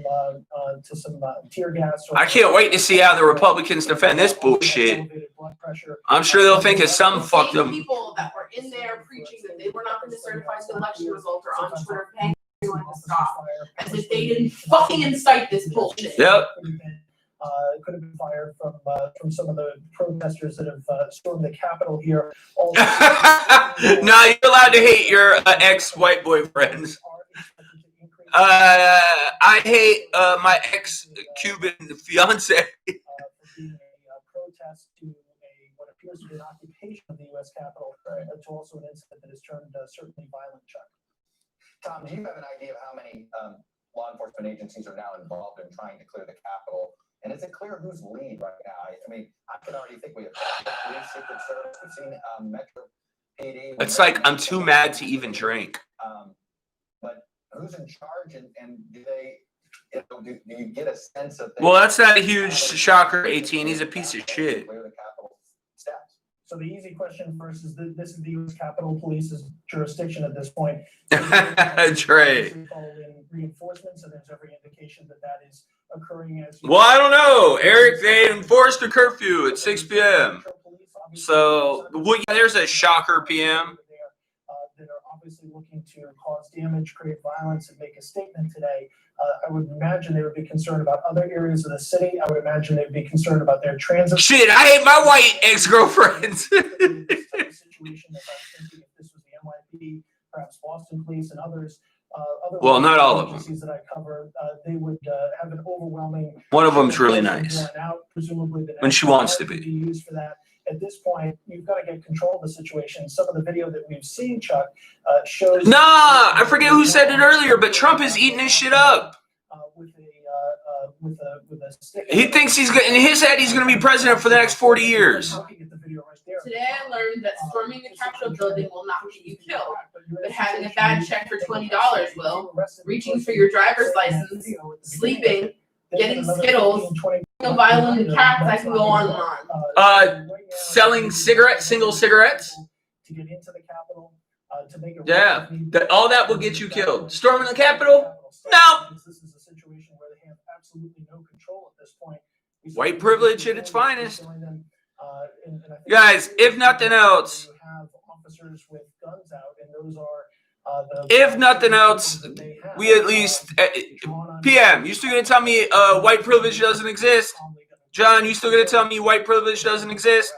tear gas. I can't wait to see how the Republicans defend this bullshit. I'm sure they'll think it's some fucked up. People that were in there preaching that they were not going to certify the election results are on Twitter paying everyone to stop, as if they didn't fucking incite this bullshit. Yep. Could have been fired from some of the protesters that have stormed the Capitol here. Also, no, you're allowed to hate your ex-white boyfriends. I hate my ex-Cuban fiance. what appears to be an occupation of the U.S. Capitol to also an incident that has turned certainly violent, Chuck. Tom, do you have an idea of how many law enforcement agencies are now involved in trying to clear the Capitol? And is it clear who's lead right now? I mean, I can already think we have police, Secret Service, we've seen Metro PD. It's like I'm too mad to even drink. But who's in charge, and do they? Do you get a sense of? Well, that's not a huge shocker. 18. He's a piece of shit. Clear the Capitol steps. So the easy question first is this is the U.S. Capitol Police's jurisdiction at this point. Trey. Following reinforcements, and there's every indication that that is occurring as. Well, I don't know, Eric. They enforced a curfew at 6 p.m. So, well, yeah, there's a shocker PM. That are obviously looking to cause damage, create violence, and make a statement today. I would imagine they would be concerned about other areas of the city. I would imagine they would be concerned about their transit. Shit, I hate my white ex-girlfriends. Situation if I was thinking if this was the NYPD, perhaps Boston Police and others. Well, not all of them. Agencies that I cover, they would have an overwhelming. One of them's really nice. Presumably when she wants to be. Used for that. At this point, you've got to get control of the situation. Some of the video that we've seen, Chuck, shows. Nah, I forget who said it earlier, but Trump is eating his shit up. With a stick. He thinks he's in his head he's going to be president for the next 40 years. Today I learned that storming the Capitol building will not get you killed, but having a bag check for $20 will. Reaching for your driver's license, sleeping, getting Skittles, a violent attacks, I can go on and on. Selling single cigarettes. To get into the Capitol, to make it. Yeah, all that will get you killed. Storming the Capitol? No. This is a situation where they have absolutely no control at this point. White privilege at its finest. Guys, if nothing else, if nothing else, we at least PM. You still gonna tell me white privilege doesn't exist? John, you still gonna tell me white privilege doesn't exist?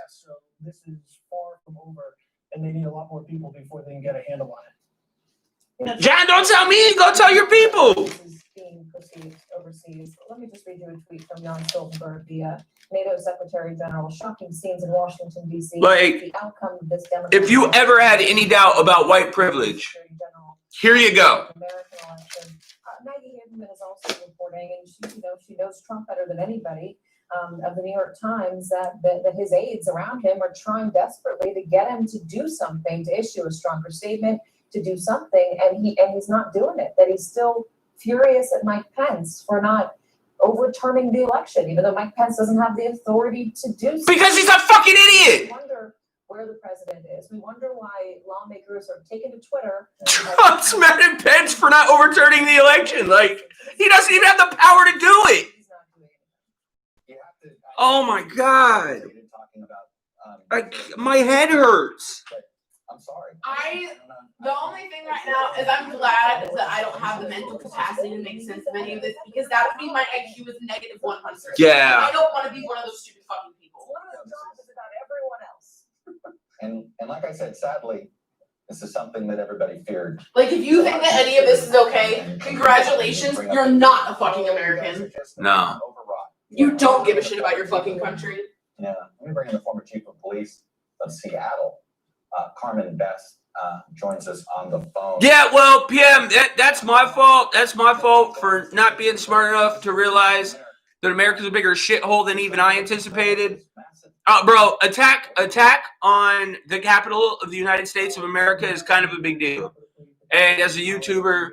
This is far from over, and they need a lot more people before they can get a handle on it. John, don't tell me. Go tell your people. Being perceived overseas. Let me just read you a tweet from Jan Stoltenberg, the NATO Secretary General. Shocking scenes in Washington, D.C. Like, the outcome of this if you ever had any doubt about white privilege, here you go. American election. Maggie Haberman is also reporting, and she knows Trump better than anybody. Of the New York Times, that his aides around him are trying desperately to get him to do something, to issue a stronger statement, to do something, and he's not doing it. That he's still furious at Mike Pence for not overturning the election, even though Mike Pence doesn't have the authority to do so. Because he's a fucking idiot. We wonder where the president is. We wonder why lawmakers are taking to Twitter. Trump's mad at Pence for not overturning the election. Like, he doesn't even have the power to do it. Oh my God. My head hurts. I'm sorry. The only thing right now is I'm glad that I don't have the mental capacity to make sense of any of this, because that would mean my IQ is negative 100. Yeah. I don't want to be one of those stupid fucking people. One of those jobs is about everyone else. And like I said, sadly, this is something that everybody feared. Like, if you think that any of this is okay, congratulations, you're not a fucking American. No. You don't give a shit about your fucking country. Yeah, let me bring in the former chief of police of Seattle, Carmen Best, joins us on the phone. Yeah, well, PM, that's my fault. That's my fault for not being smart enough to realize that America's a bigger shithole than even I anticipated. Bro, attack on the capital of the United States of America is kind of a big deal. And as a YouTuber,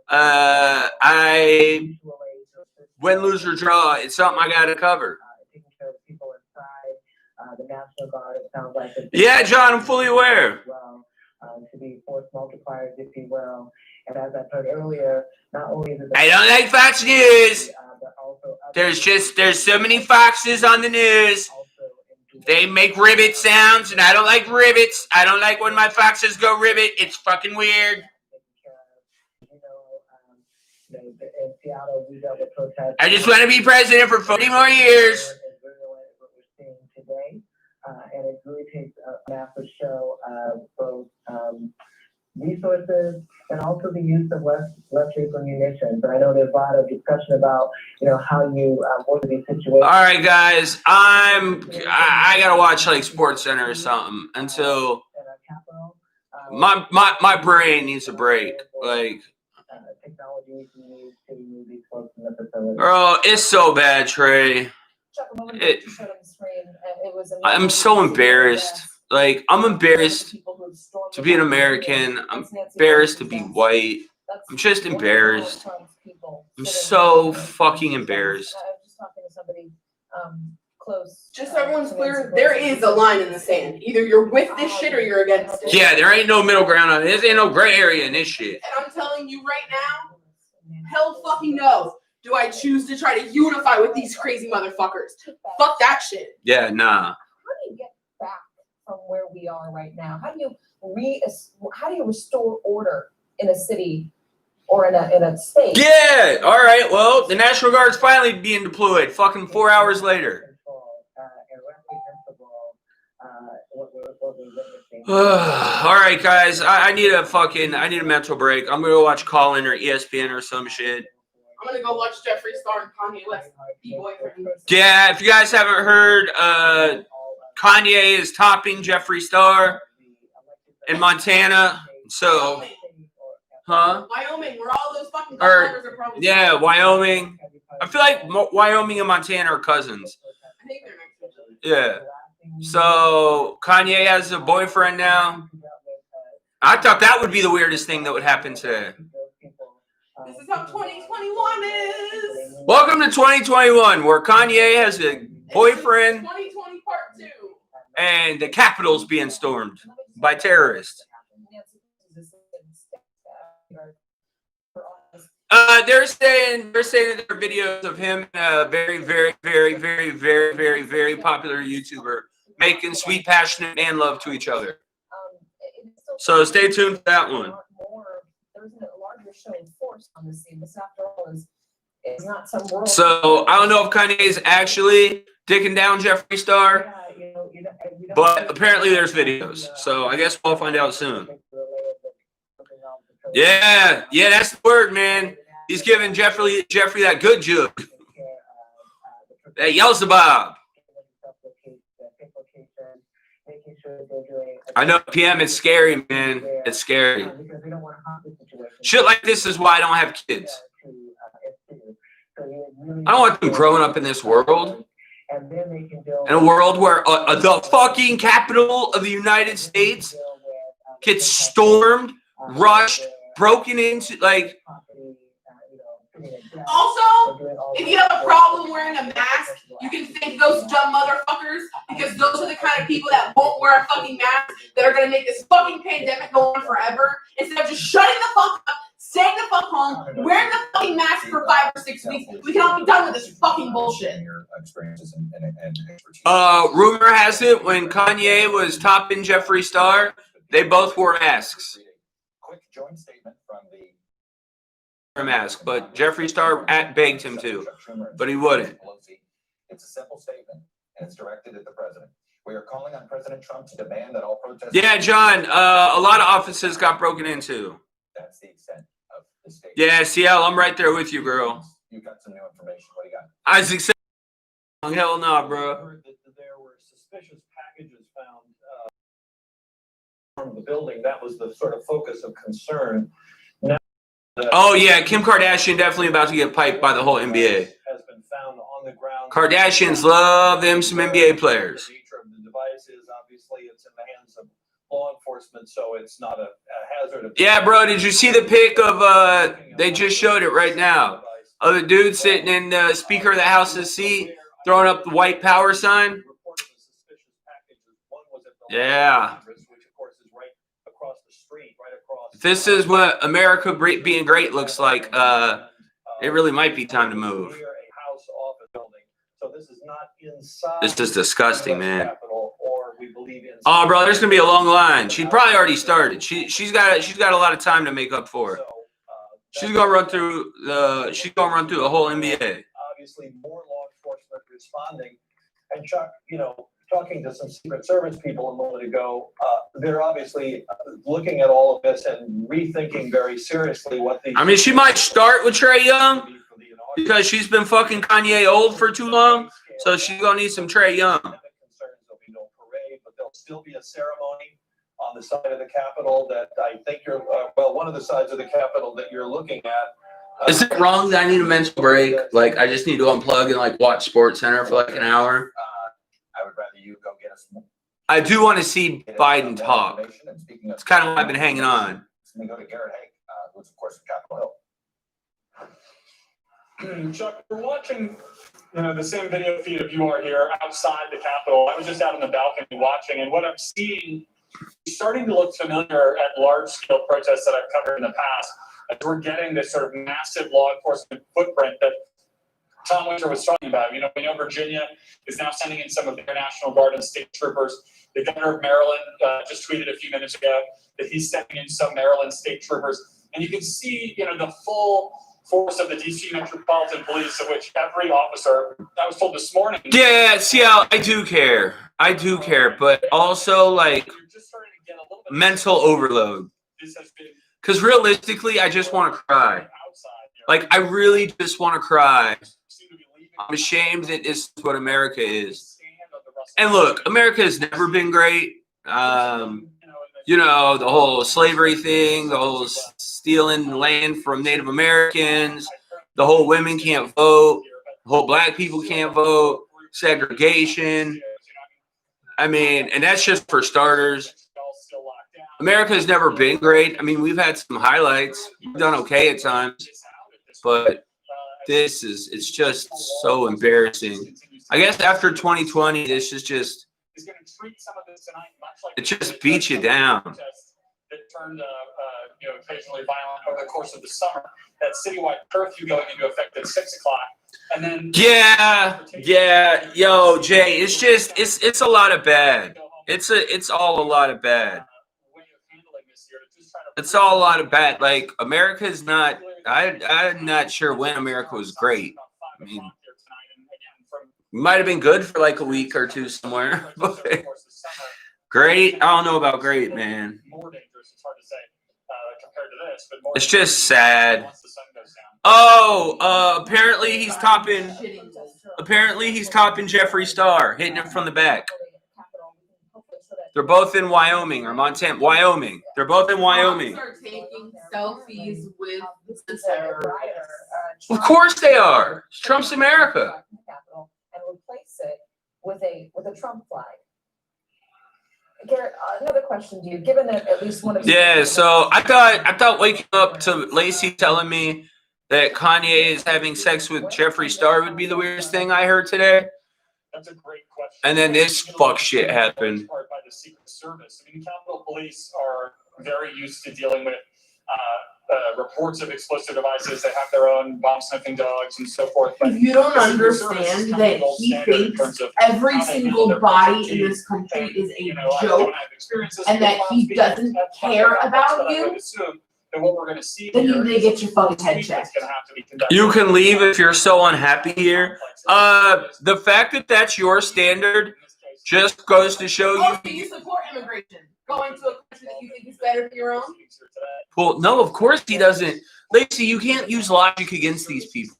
I win, lose, or draw, it's something I got to cover. Taking care of people inside, the National Guard, it sounds like. Yeah, John, I'm fully aware. Well, to be force multipliers, if you will. And as I heard earlier, not only is it. I don't like Fox News. There's so many foxes on the news. They make ribbit sounds, and I don't like ribbits. I don't like when my foxes go ribbit. It's fucking weird. In Seattle, we dealt with protests. I just want to be president for 40 more years. What we're seeing today, and it really takes a massive show of both resources and also the use of less lethal munitions. And I know there's a lot of discussion about, how you work these situations. All right, guys, I gotta watch like Sports Center or something until my brain needs a break. Like, Technology we use to move these folks in the facility. bro, it's so bad, Trey. I'm so embarrassed. Like, I'm embarrassed to be an American. I'm embarrassed to be white. I'm just embarrassed. I'm so fucking embarrassed. I was just talking to somebody, close. Just so everyone's clear, there is a line in the sand. Either you're with this shit or you're against it. Yeah, there ain't no middle ground on it. There ain't no gray area in this shit. And I'm telling you right now, hell fucking no. Do I choose to try to unify with these crazy motherfuckers? Fuck that shit. Yeah, nah. How do you get back from where we are right now? How do you restore order in a city or in a state? Yeah, all right. Well, the National Guard's finally being deployed. Fucking 4 hours later. All right, guys. I need a mental break. I'm gonna go watch Call-In or ESPN or some shit. I'm gonna go watch Jeffree Star and Kanye West. B-boyfriend. Yeah, if you guys haven't heard, Kanye is topping Jeffree Star in Montana. So, huh? Wyoming, where all those fucking gunfighters are probably. Yeah, Wyoming. I feel like Wyoming and Montana are cousins. I think they're next to each other. Yeah. So Kanye has a boyfriend now. I thought that would be the weirdest thing that would happen today. This is how 2021 is. Welcome to 2021, where Kanye has a boyfriend 2020 part 2. and the Capitol's being stormed by terrorists. They're saying that there are videos of him, very, very, very, very, very, very, very popular YouTuber, making sweet, passionate man love to each other. So stay tuned for that one. There's a larger show of force on the scene. This, after all, is not some world. So I don't know if Kanye is actually dicking down Jeffree Star, but apparently there's videos. So I guess we'll find out soon. Yeah, that's the word, man. He's giving Jeffrey that good jug. That Yelzebub. I know, PM, it's scary, man. It's scary. Shit like this is why I don't have kids. I don't want them growing up in this world. In a world where the fucking capital of the United States gets stormed, rushed, broken into, like. Also, if you have a problem wearing a mask, you can thank those dumb motherfuckers, because those are the kind of people that won't wear a fucking mask, that are gonna make this fucking pandemic go on forever, instead of just shutting the fuck up, staying the fuck home, wearing the fucking mask for 5 or 6 weeks. We can all be done with this fucking bullshit. Rumor has it when Kanye was topping Jeffree Star, they both wore masks. Quick joint statement from the mask, but Jeffree Star begged him to, but he wouldn't. It's a simple statement, and it's directed at the president. We are calling on President Trump to demand that all protesters. Yeah, John, a lot of offices got broken into. That's the extent of the statement. Yeah, CL, I'm right there with you, girl. You got some new information. What do you got? Isaac said, hell no, bro. There were suspicious packages found from the building. That was the sort of focus of concern. Oh yeah, Kim Kardashian definitely about to get piped by the whole NBA. Has been found on the ground. Kardashians love them some NBA players. The nature of the device is obviously it's in the hands of law enforcement, so it's not a hazard. Yeah, bro, did you see the pic of they just showed it right now, of the dude sitting in the Speaker of the House's seat throwing up the white power sign? Yeah. This is what America being great looks like. It really might be time to move. This is disgusting, man. Oh, bro, there's gonna be a long line. She probably already started. She's got a lot of time to make up for it. She's gonna run through the whole NBA. Obviously, more law enforcement responding. And Chuck, talking to some Secret Service people a moment ago, they're obviously looking at all of this and rethinking very seriously what the. I mean, she might start with Trae Young because she's been fucking Kanye old for too long. So she's gonna need some Trae Young. There'll be no parade, but there'll still be a ceremony on the side of the Capitol that I think you're, well, one of the sides of the Capitol that you're looking at. Is it wrong that I need a mental break? Like, I just need to unplug and like watch Sports Center for like an hour. I would rather you go get us. I do want to see Biden talk. It's kind of why I've been hanging on. We go to Garrett Haig, who's of course from Capitol Hill. Chuck, we're watching, the same video feed of you are here outside the Capitol. I was just out on the balcony watching, and what I'm seeing is starting to look familiar at large-scale protests that I've covered in the past. As we're getting this sort of massive law enforcement footprint that Tom Winter was talking about. We know Virginia is now sending in some of their National Guard and state troopers. The governor of Maryland just tweeted a few minutes ago that he's sending in some Maryland state troopers. And you can see, the full force of the DC Metropolitan Police, of which every officer, I was told this morning. Yeah, see how I do care. I do care, but also like mental overload. Because realistically, I just want to cry. Like, I really just want to cry. I'm ashamed that this is what America is. And look, America has never been great. The whole slavery thing, the whole stealing land from Native Americans, the whole women can't vote, the whole black people can't vote, segregation. I mean, and that's just for starters. America has never been great. I mean, we've had some highlights. We've done okay at times. But it's just so embarrassing. I guess after 2020, this is just, it just beats you down. That turned, occasionally violent over the course of the summer. That citywide curfew going into effect at 6 o'clock. And then yo, Jay, it's a lot of bad. It's all a lot of bad. It's all a lot of bad. Like, America's not. I'm not sure when America was great. I mean, might have been good for like a week or two somewhere. But great? I don't know about great, man. It's just sad. Oh, apparently he's topping Jeffree Star, hitting him from the back. They're both in Wyoming or Montana. Wyoming. They're both in Wyoming. Are taking selfies with the terrorists. Of course they are. It's Trump's America. And replace it with a Trump flag. Garrett, another question to you. Given that at least one of so I thought waking up to Lacey telling me that Kanye is having sex with Jeffree Star would be the weirdest thing I heard today. That's a great question. And then this fuck shit happened. By the Secret Service. I mean, Capitol Police are very used to dealing with reports of explosive devices. They have their own bomb sniffing dogs and so forth. But you don't understand that he thinks every single body in this country is a joke, and that he doesn't care about you. And what we're going to see then you need to get your fucking head checked. You can leave if you're so unhappy here. The fact that that's your standard just goes to show you. Oh, so you support immigration? Going to a country that you think is better than your own? Well, no, of course he doesn't. Lacey, you can't use logic against these people.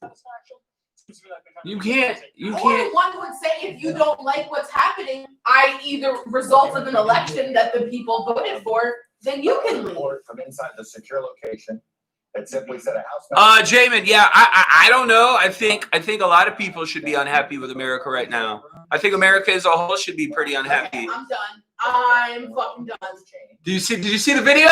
You can't. Or one would say, if you don't like what's happening, i.e. the result of an election that the people voted for, then you can leave. From inside the secure location that simply said a house. Jamin, yeah, I don't know. I think a lot of people should be unhappy with America right now. I think America as a whole should be pretty unhappy. Okay, I'm done. I'm fucking done. Did you see the video?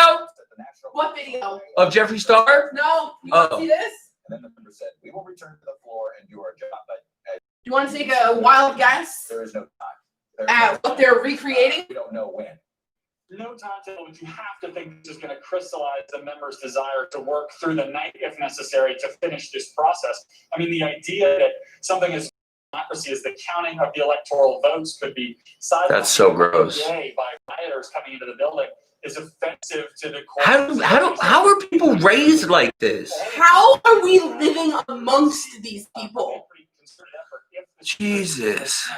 What video? Of Jeffree Star? No. You want to see this? And then the member said, "We will return to the floor and do our job." But you want to take a wild guess? There is no time. At what they're recreating? We don't know when. No timetable, but you have to think this is going to crystallize the members' desire to work through the night if necessary to finish this process. I mean, the idea that something as democracy as the counting of the electoral votes could be sidelined. That's so gross. By rioters coming into the building is offensive to the court. How are people raised like this? How are we living amongst these people? Jesus.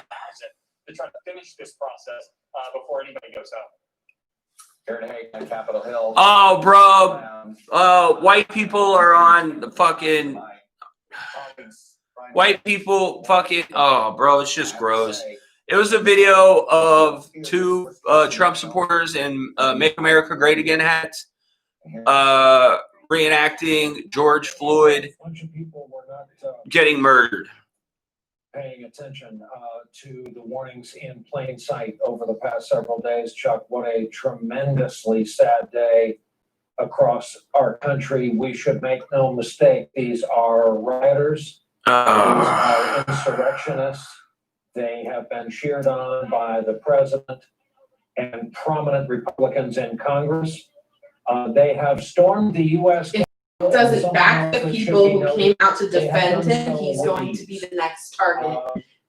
The to try to finish this process before anybody goes out. Aaron Hagen on Capitol Hill. Oh, bro. White people are on the fucking. White people fucking. Oh, bro, it's just gross. It was a video of two Trump supporters in Make America Great Again hats reenacting George Floyd A bunch of people were not getting murdered. paying attention to the warnings in plain sight over the past several days. Chuck, what a tremendously sad day across our country. We should make no mistake, these are rioters, these are insurrectionists. They have been cheered on by the president and prominent Republicans in Congress. They have stormed the U.S. Doesn't back the people who came out to defend him, he's going to be the next target.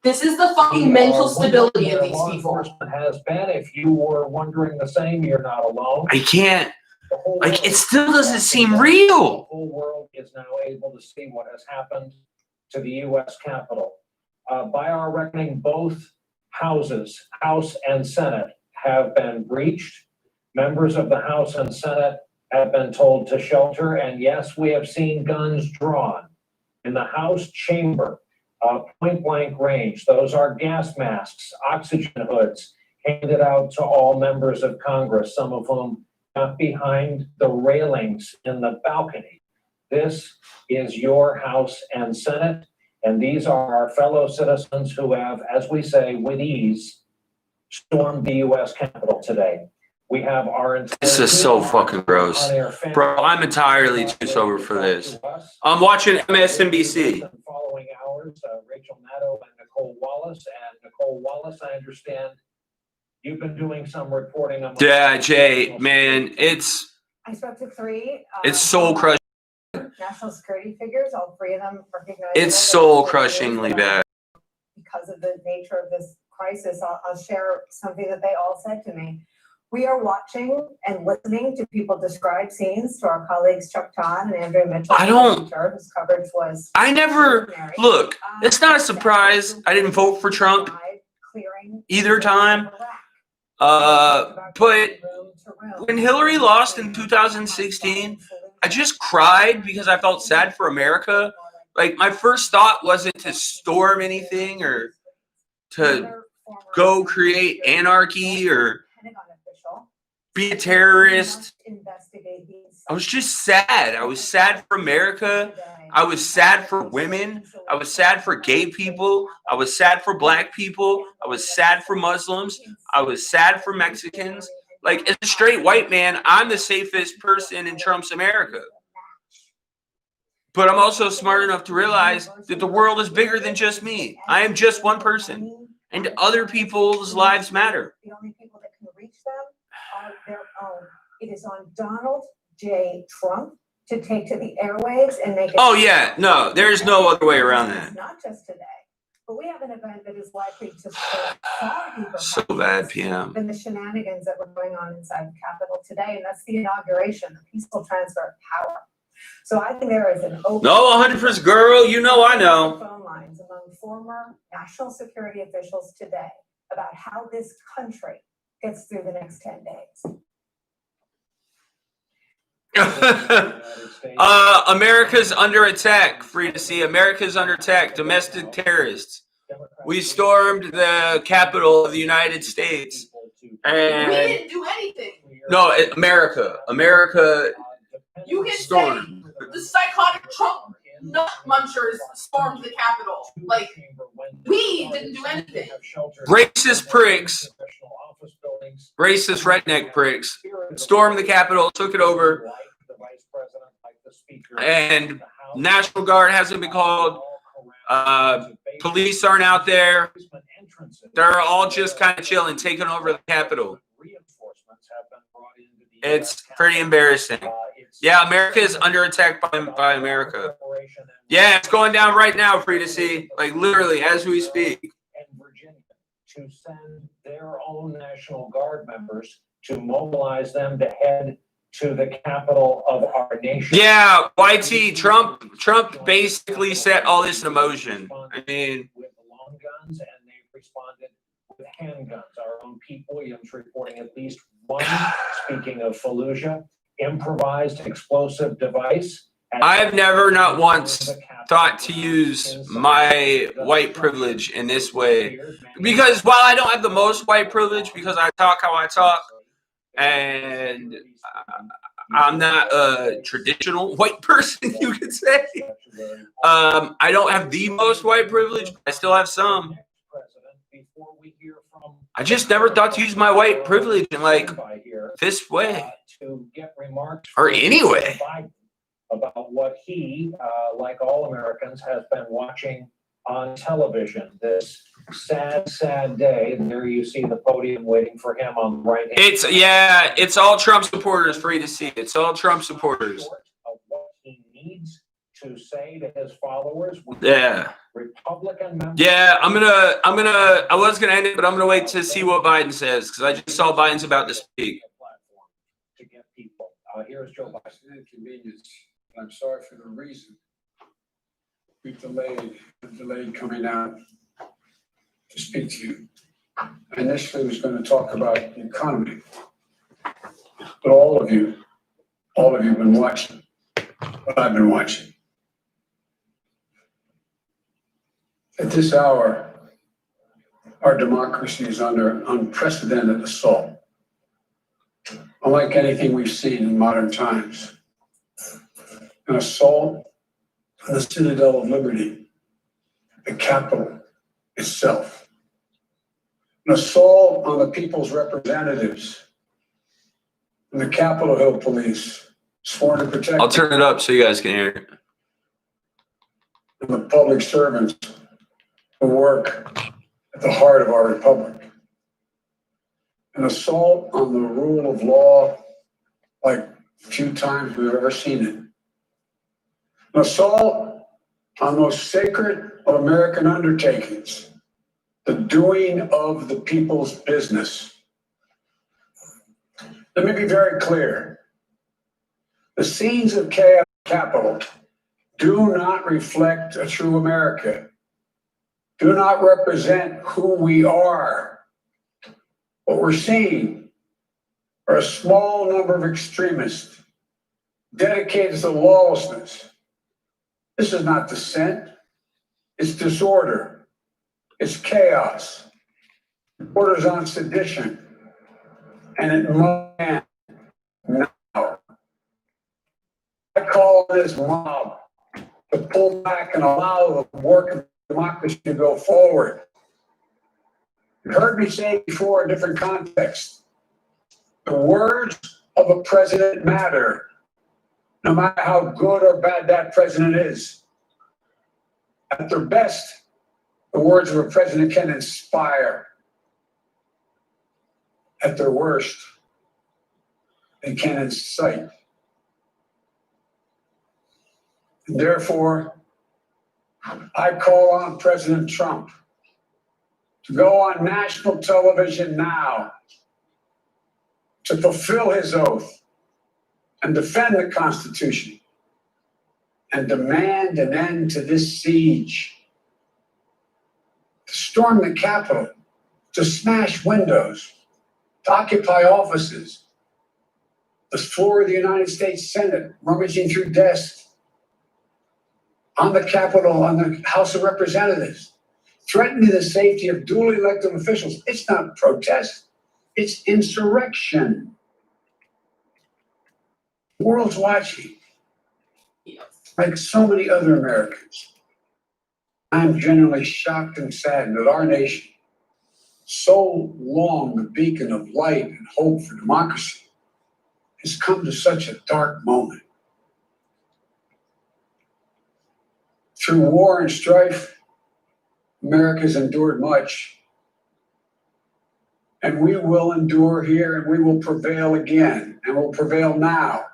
This is the fucking mental stability of these people. Has been. If you were wondering the same, you're not alone. I can't. Like, it still doesn't seem real. The whole world is now able to see what has happened to the U.S. Capitol. By our reckoning, both houses, House and Senate, have been breached. Members of the House and Senate have been told to shelter, and yes, we have seen guns drawn. In the House chamber, point blank range, those are gas masks, oxygen hoods, handed out to all members of Congress, some of whom got behind the railings in the balcony. This is your House and Senate, and these are our fellow citizens who have, as we say, with ease, stormed the U.S. Capitol today. We have our This is so fucking gross. Bro, I'm entirely too sober for this. I'm watching MSNBC. Following hours, Rachel Maddow and Nicole Wallace. And Nicole Wallace, I understand you've been doing some reporting on. Yeah, Jay, man, it's I spoke to three. It's soul crushing. National security figures, all three of them recognize. It's soul crushingly bad. Because of the nature of this crisis, I'll share something that they all said to me. We are watching and listening to people describe scenes to our colleagues Chuck Todd and Andrea Mitchell. Whose coverage was. I never look. It's not a surprise. I didn't vote for Trump either time. But when Hillary lost in 2016, I just cried because I felt sad for America. Like, my first thought wasn't to storm anything or to go create anarchy or be a terrorist. I was just sad. I was sad for America. I was sad for women. I was sad for gay people. I was sad for black people. I was sad for Muslims. I was sad for Mexicans. Like, as a straight white man, I'm the safest person in Trump's America. But I'm also smart enough to realize that the world is bigger than just me. I am just one person, and other people's lives matter. The only people that can reach them are their own. It is on Donald J. Trump to take to the airwaves and make it. Oh, yeah. No, there's no other way around that. Not just today, but we have an event that is likely to stir far deeper So bad, PM. than the shenanigans that were going on inside the Capitol today, and that's the inauguration, the peaceful transfer of power. So I think there is an open. No, 100%, girl. You know I know. Phone lines among former national security officials today about how this country gets through the next 10 days. America's under attack. Free to see. America's under attack. Domestic terrorists. We stormed the Capitol of the United States. And We didn't do anything. no, America. America You can stormed. say the psychotic Trump nut munchers stormed the Capitol. Like, we didn't do anything. Racist pricks. Racist redneck pricks. Stormed the Capitol, took it over. And National Guard hasn't been called. Police aren't out there. They're all just kind of chilling, taking over the Capitol. It's pretty embarrassing. Yeah, America is under attack by America. Yeah, it's going down right now, free to see. Like, literally, as we speak. And Virginia to send their own National Guard members to mobilize them to head to the capital of our nation. Yeah, YT, Trump basically set all this in motion. I mean, with long guns, and they responded with handguns. Our own Pete Williams reporting at least one, speaking of Fallujah, improvised explosive device. I've never, not once, thought to use my white privilege in this way. Because while I don't have the most white privilege, because I talk how I talk, and I'm not a traditional white person, you could say. I don't have the most white privilege, but I still have some. I just never thought to use my white privilege in like this way or any way. About what he, like all Americans, has been watching on television. This sad, sad day. There you see the podium waiting for him on the right hand. It's all Trump supporters for you to see. It's all Trump supporters. Of what he needs to say to his followers. Yeah. Republican members. Yeah, I was gonna end it, but I'm gonna wait to see what Biden says because I just saw Biden's about to speak. To get people. Here's Joe Biden. It's an inconvenience. I'm sorry for the reason. We've delayed coming out to speak to you. I initially was going to talk about the economy, but all of you have been watching what I've been watching. At this hour, our democracy is under unprecedented assault, unlike anything we've seen in modern times. An assault on the citadel of liberty, the Capitol itself. An assault on the people's representatives and the Capitol Hill Police, sworn to protect. I'll turn it up so you guys can hear it. And the public servants who work at the heart of our republic. An assault on the rule of law like few times we've ever seen it. An assault on most sacred of American undertakings, the doing of the people's business. Let me be very clear. The scenes of chaos at the Capitol do not reflect a true America, do not represent who we are. What we're seeing are a small number of extremists dedicated to lawlessness. This is not dissent. It's disorder. It's chaos. It borders on sedition. And it must end now. I call this mob to pull back and allow the work of democracy to go forward. You heard me say before in different contexts, the words of a president matter, no matter how good or bad that president is. At their best, the words of a president can inspire. At their worst, they can incite. And therefore, I call on President Trump to go on national television now to fulfill his oath and defend the Constitution and demand an end to this siege, to storm the Capitol, to smash windows, to occupy offices, the floor of the United States Senate, rummaging through desks, on the Capitol, on the House of Representatives, threatening the safety of duly elected officials. It's not protest, it's insurrection. The world's watching, like so many other Americans. I'm genuinely shocked and saddened that our nation, so long the beacon of light and hope for democracy, has come to such a dark moment. Through war and strife, America's endured much, and we will endure here, and we will prevail again, and will prevail now.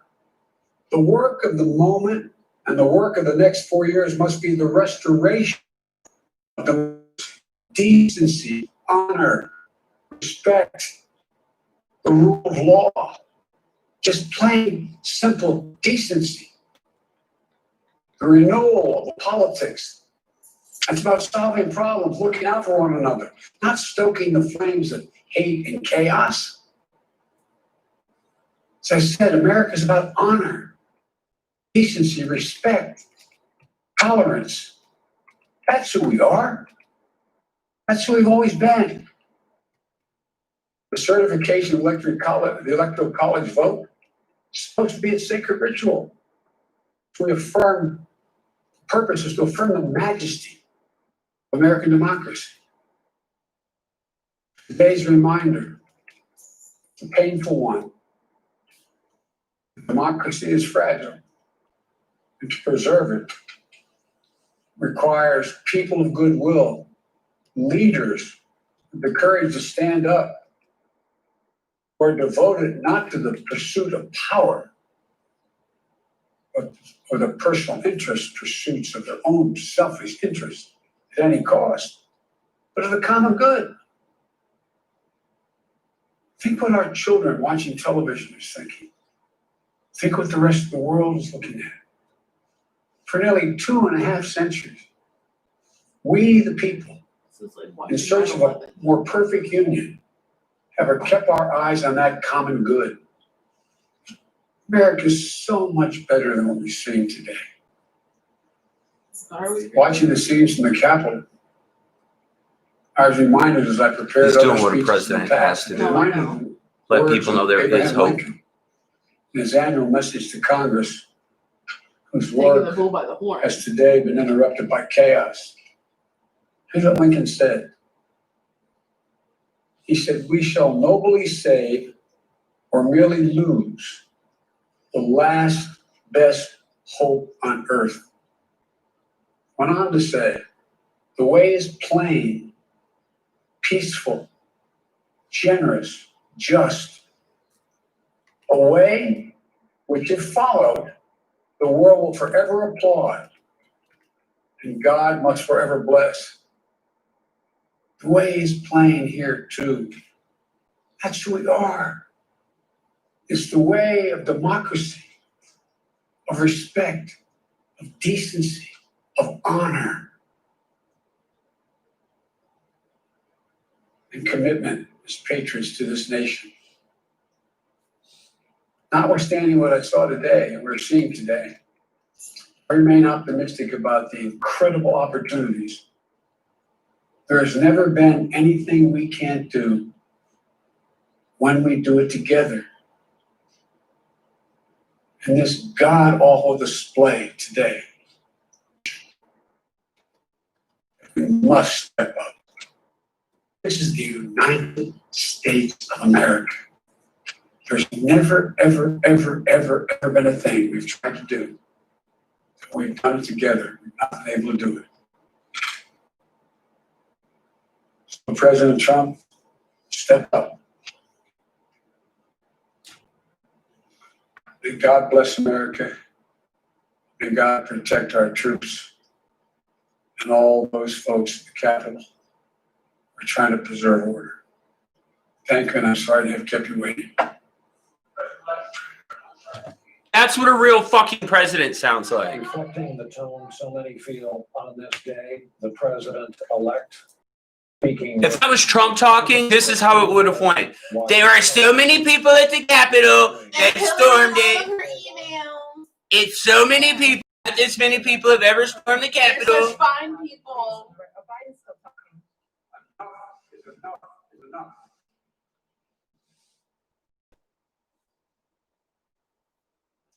The work of the moment and the work of the next 4 years must be the restoration of the decency, honor, respect, the rule of law, just plain, simple decency. The renewal of the politics It's about solving problems, looking out for one another, not stoking the flames of hate and chaos. As I said, America is about honor, decency, respect, tolerance. That's who we are. That's who we've always been. The certification of the electoral college vote is supposed to be a sacred ritual. We affirm, the purpose is to affirm the majesty of American democracy. Today's reminder, it's a painful one. Democracy is fragile, and to preserve it requires people of goodwill, leaders with the courage to stand up, who are devoted not to the pursuit of power, but for the personal interest pursuits of their own selfish interest at any cost, but of the common good. Think what our children watching television is thinking. Think what the rest of the world is looking at. For nearly 2.5 centuries, we, the people, in search of a more perfect union, have kept our eyes on that common good. America is so much better than what we're seeing today. Watching the scenes from the Capitol, I was reminded as I prepared He's other doing what a speeches president in the past, has to do. reminded Let words people know of there is Abraham hope. Lincoln in his annual message to Congress, whose Taking work the bull by the horn. has today been interrupted by chaos. Here's what Lincoln said. He said, "We shall nobly save or merely lose the last best hope on earth." Went on to say, "The way is plain, peaceful, generous, just. A way which, if followed, the world will forever applaud, and God must forever bless." The way is plain here too. That's who we are. It's the way of democracy, of respect, of decency, of honor, and commitment as patriots to this nation. Notwithstanding what I saw today and we're seeing today, I remain optimistic about the incredible opportunities. There has never been anything we can't do when we do it together. And this god-awful display today, we must step up. This is the United States of America. There's never, ever, ever, ever, ever been a thing we've tried to do. We've done it together. We've not been able to do it. So President Trump, step up. May God bless America. May God protect our troops and all those folks at the Capitol who are trying to preserve order. Thank you, and I'm sorry to have kept you waiting. That's what a real fucking president sounds like. Reflecting the tone so many feel on this day, the president-elect speaking. If that was Trump talking, this is how it would have went. There are so many people at the Capitol that stormed it. It's so many people. This many people have ever stormed the Capitol. There's such fine people.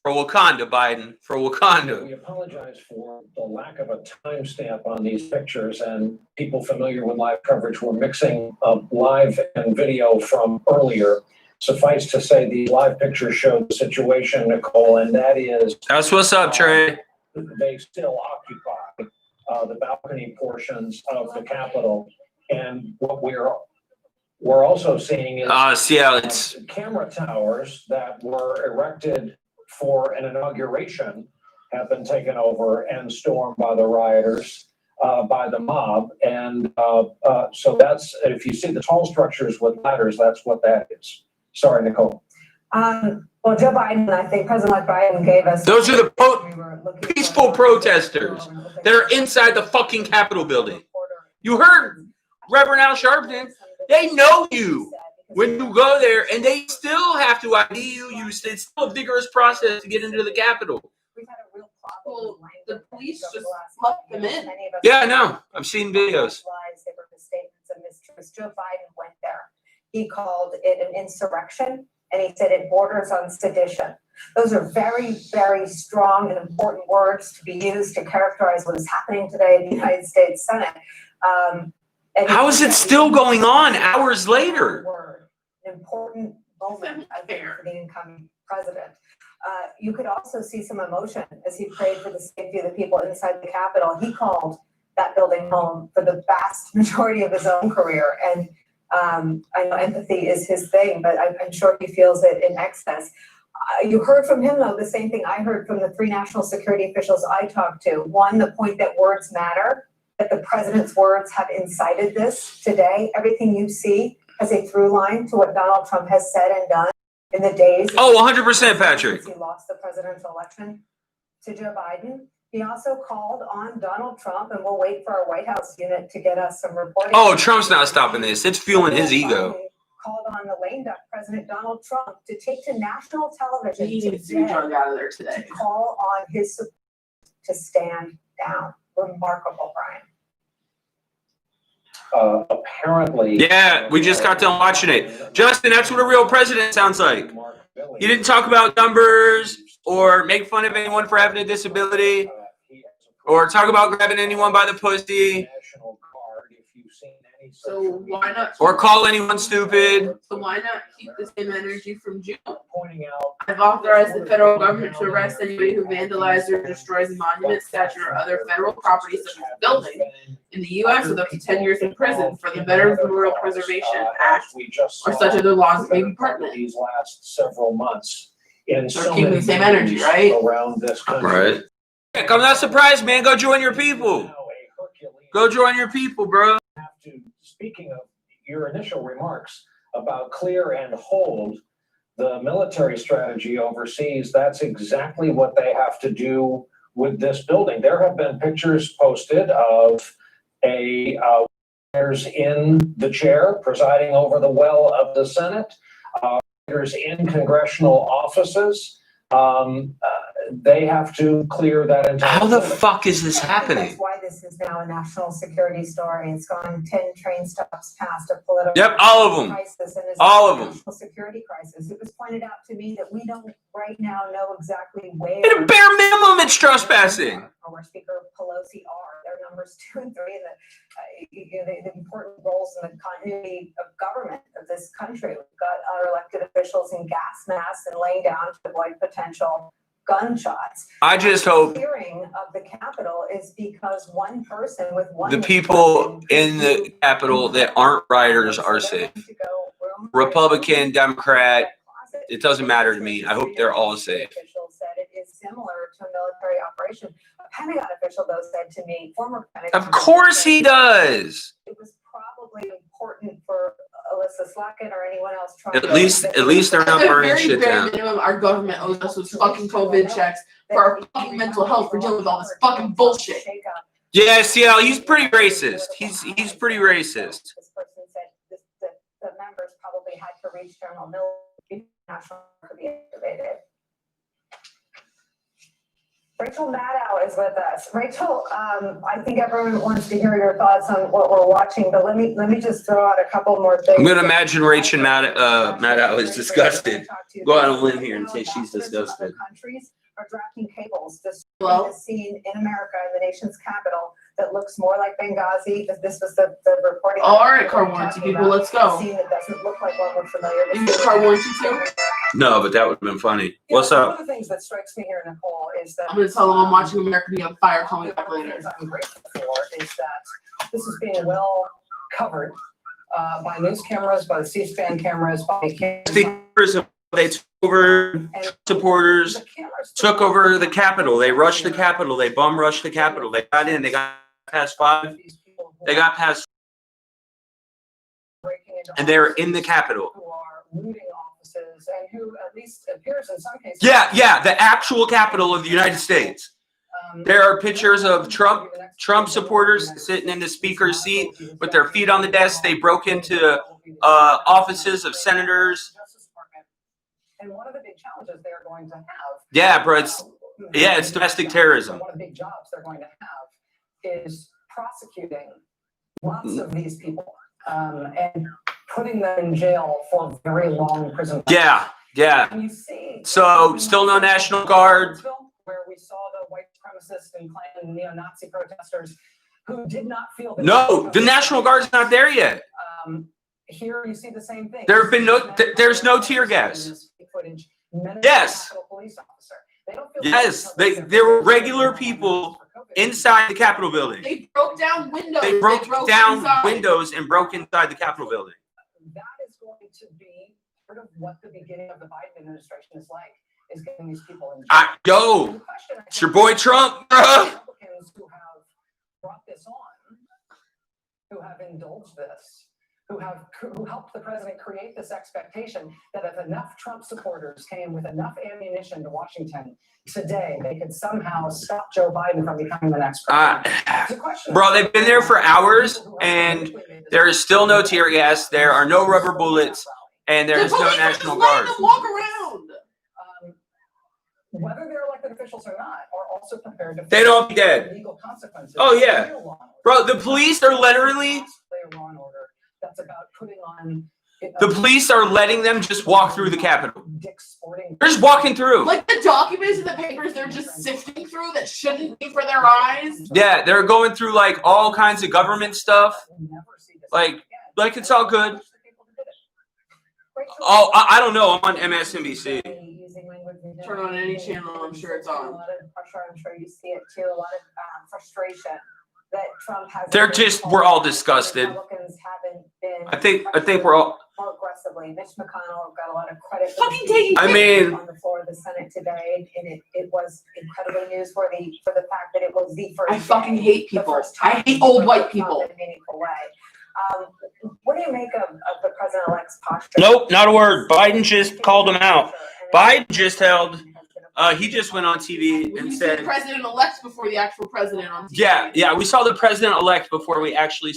For Wakanda, Biden. For Wakanda. We apologize for the lack of a timestamp on these pictures, and people familiar with live coverage were mixing live and video from earlier. Suffice to say, the live pictures show the situation, Nicole, and that is... That's what's up, Trey. They still occupy the balcony portions of the Capitol, and what we're also seeing is camera towers that were erected for an inauguration have been taken over and stormed by the rioters, by the mob. And so that's, if you see the tall structures with ladders, that's what that is. Sorry, Nicole. Well, Joe Biden, I think President-elect Biden gave us. Those are the we were looking peaceful for- protesters. They're inside the fucking Capitol building. You heard Reverend Al Sharpton. They know you when you go there, and they still have to ID you. It's still a vigorous process to get into the Capitol. We've had a real problem. Well, the police just let them in. Yeah, I know. I've seen videos. Lies, they were misstatements and mistruths. Joe Biden went there. He called it an insurrection, and he said it borders on sedition. Those are very, very strong and important words to be used to characterize what is happening today in the United States Senate. And How is it still going on hours later? An important moment, I think, for the incoming president. You could also see some emotion as he prayed for the safety of the people inside the Capitol. He called that building home for the vast majority of his own career. And I know empathy is his thing, but I'm sure he feels it in excess. You heard from him, though, the same thing I heard from the 3 national security officials I talked to. One, the point that words matter, that the president's words have incited this today. Everything you see has a through line to what Donald Trump has said and done in the days. Oh, 100%, Patrick. He lost the presidential election to Joe Biden. He also called on Donald Trump, and we'll wait for our White House unit to get us some reporting. Oh, Trump's not stopping this. It's fueling his ego. Called on the lame duck President Donald Trump to take to national television He needs to be drug out of there today. to call on his support to stand down. Remarkable, Brian. Apparently. Yeah, we just got done watching it. Justin, that's what a real president sounds like. He didn't talk about numbers or make fun of anyone for having a disability or talk about grabbing anyone by the pussy So why not? or call anyone stupid. So why not keep the same energy from June? Pointing out. I've authorized the federal government to arrest anybody who vandalizes or destroys a monument, statue, or other federal property such as a building in the U.S. with up to 10 years in prison for the Veterans Memorial Preservation Act or such other laws may be pertinent. These last several months. In So so keeping many the same energy, right? around this country. Right. Heck, I'm not surprised, man. Go join your people. Go join your people, bro. Speaking of your initial remarks about clear and hold, the military strategy overseas, that's exactly what they have to do with this building. There have been pictures posted of a in the chair presiding over the well of the Senate, in congressional offices. They have to clear that entire. How the fuck is this happening? That's why this is now a national security story. It's gone 10 train stops past a political. Yep, all of them. Crisis and is All a of them. national security crisis. It was pointed out to me that we don't right now know exactly where. At a bare minimum, it's trespassing. Or where Speaker Pelosi are. Their numbers 2 and 3, and the important roles in the continuity of government of this country. We've got our elected officials in gas masks and laying down to avoid potential gunshots. I just hope Hearing of the Capitol is because one person with one. the people in the Capitol that aren't rioters are safe. Republican, Democrat, it doesn't matter to me. I hope they're all safe. Official said it is similar to a military operation. A Pentagon official, though, said to me, former Pentagon. Of course he does. It was probably important for Alyssa Slackett or anyone else trying. At least they're not At the burning very shit bare down. minimum, our government owes us those fucking COVID checks for our fucking mental health for dealing with all this fucking bullshit. Yeah, Seattle, he's pretty racist. He's pretty racist. This person said the members probably had to reach General Miller National to be activated. Rachel Maddow is with us. Rachel, I think everyone wants to hear your thoughts on what we're watching, but let me just throw out a couple more things. I'm gonna imagine Rachel Maddow is disgusted. Go out on a limb here and say she's disgusted. Countries are drafting cables describing the scene in America, in the nation's capital, that looks more like Benghazi. This was the reporting. All right, car warranty people, let's go. A scene that doesn't look like one we're familiar with. You get car warranty too? No, but that would have been funny. What's One up? of the things that strikes me here, Nicole, is that I'm gonna tell them I'm watching America Be on Fire. Call me back one of the later. things I'm grateful for is that this is being well covered by news cameras, by the C-SPAN cameras, by cameras. They took over supporters, took over the Capitol. They rushed the Capitol. They bum rushed the Capitol. They got in. They got past 5. They got past, and they're in the Capitol. Who are looting offices and who at least appears in some cases. Yeah, the actual capital of the United States. There are pictures of Trump supporters sitting in the speaker's seat with their feet on the desk. They broke into offices of senators. And one of the big challenges they're going to have. Yeah, bro, it's domestic terrorism. One of the big jobs they're going to have is prosecuting lots of these people and putting them in jail for very long prison terms. Yeah. And you see, so still no National Guard. Where we saw the white supremacist and Klan neo-Nazi protesters who did not feel. No, the National Guard's not there yet. Here you see the same thing. There have been there's no tear gas. Footage. Yes. Yes, there were regular people inside the Capitol building. They broke down windows. They broke down inside. windows and broke inside the Capitol building. That is going to be part of what the beginning of the Biden administration is like, is getting these people in jail. It's your boy Trump, bro. Republicans who have brought this on, who have indulged this, who helped the president create this expectation that if enough Trump supporters came with enough ammunition to Washington today, they could somehow stop Joe Biden from becoming the next president. Bro, they've been there for hours, and there is still no tear gas. There are no rubber bullets, and there is no National Guard. Walk around. Whether they're elected officials or not, are also prepared to They'd all be dead. legal consequences. Oh yeah, bro. The police are literally. That's about putting on. The police are letting them just walk through the Capitol. They're just walking through. Like the documents in the papers, they're just sifting through that shouldn't be for their eyes. Yeah, they're going through like all kinds of government stuff. Like it's all good. Oh, I don't know. I'm on MSNBC. Turn on any channel, I'm sure it's on. A lot of pressure, I'm sure you see it too. A lot of frustration that Trump has. We're all disgusted. Republicans haven't been. I think we're all. More aggressively. Mitch McConnell got a lot of credit. Fucking taking. I mean, on the floor of the Senate today, and it was incredibly newsworthy for the fact that it was the first. I fucking hate people. I hate old white people. In a meaningful way. What do you make of the president-elect's posture? Nope, not a word. Biden just called him out. Biden just he just went on TV and said. The president-elect before the actual president on TV. Yeah, we saw the president-elect before we actually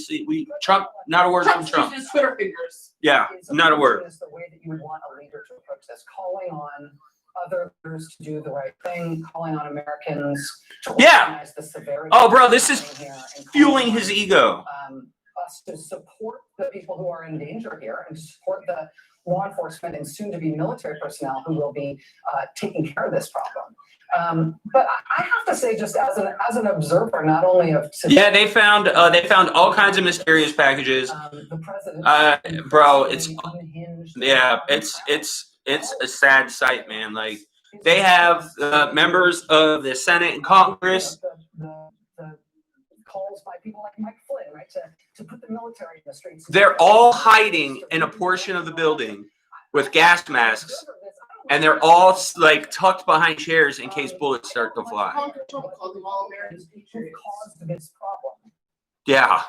Trump. Not a word from Trump. His Twitter fingers. Yeah, not a word. Is the way that you would want a leader to approach this, calling on others to do the right thing, calling on Americans to recognize the severity. Oh, bro, this is fueling his ego. Us to support the people who are in danger here and to support the law enforcement and soon-to-be military personnel who will be taking care of this problem. But I have to say, just as an observer, not only of today, yeah, they found all kinds of mysterious packages. The president, bro, it's a sad sight, man. Like they have members of the Senate and Congress. The calls by people like Mike Flynn, right, to put the military in the streets. They're all hiding in a portion of the building with gas masks, and they're all like tucked behind chairs in case bullets start to fly. Who caused this problem? Yeah.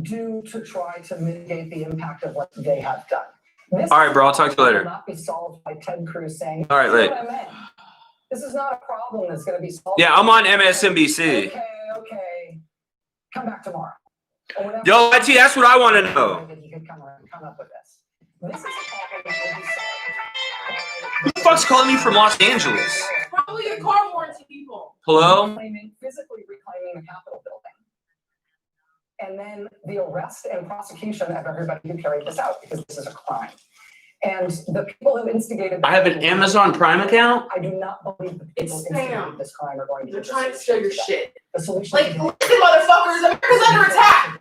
Due to try to mitigate the impact of what they have done. All right, bro. I'll talk to you later. Will not be solved by Ted Cruz saying. All right, late. This is not a problem that's going to be solved. Yeah, I'm on MSNBC. Okay. Come back tomorrow. Yo, Letty, that's what I want to know. You could come up with this. This is a problem that will be solved. Who the fuck's calling me from Los Angeles? Probably your car warranty people. Hello? Physically reclaiming the Capitol building. And then the arrest and prosecution of everybody who carried this out, because this is a crime. And the people who instigated. I have an Amazon Prime account. I do not believe the people who instigated this crime are going to. They're trying to steal your shit. The solution. Like, listen, motherfuckers, America's under attack.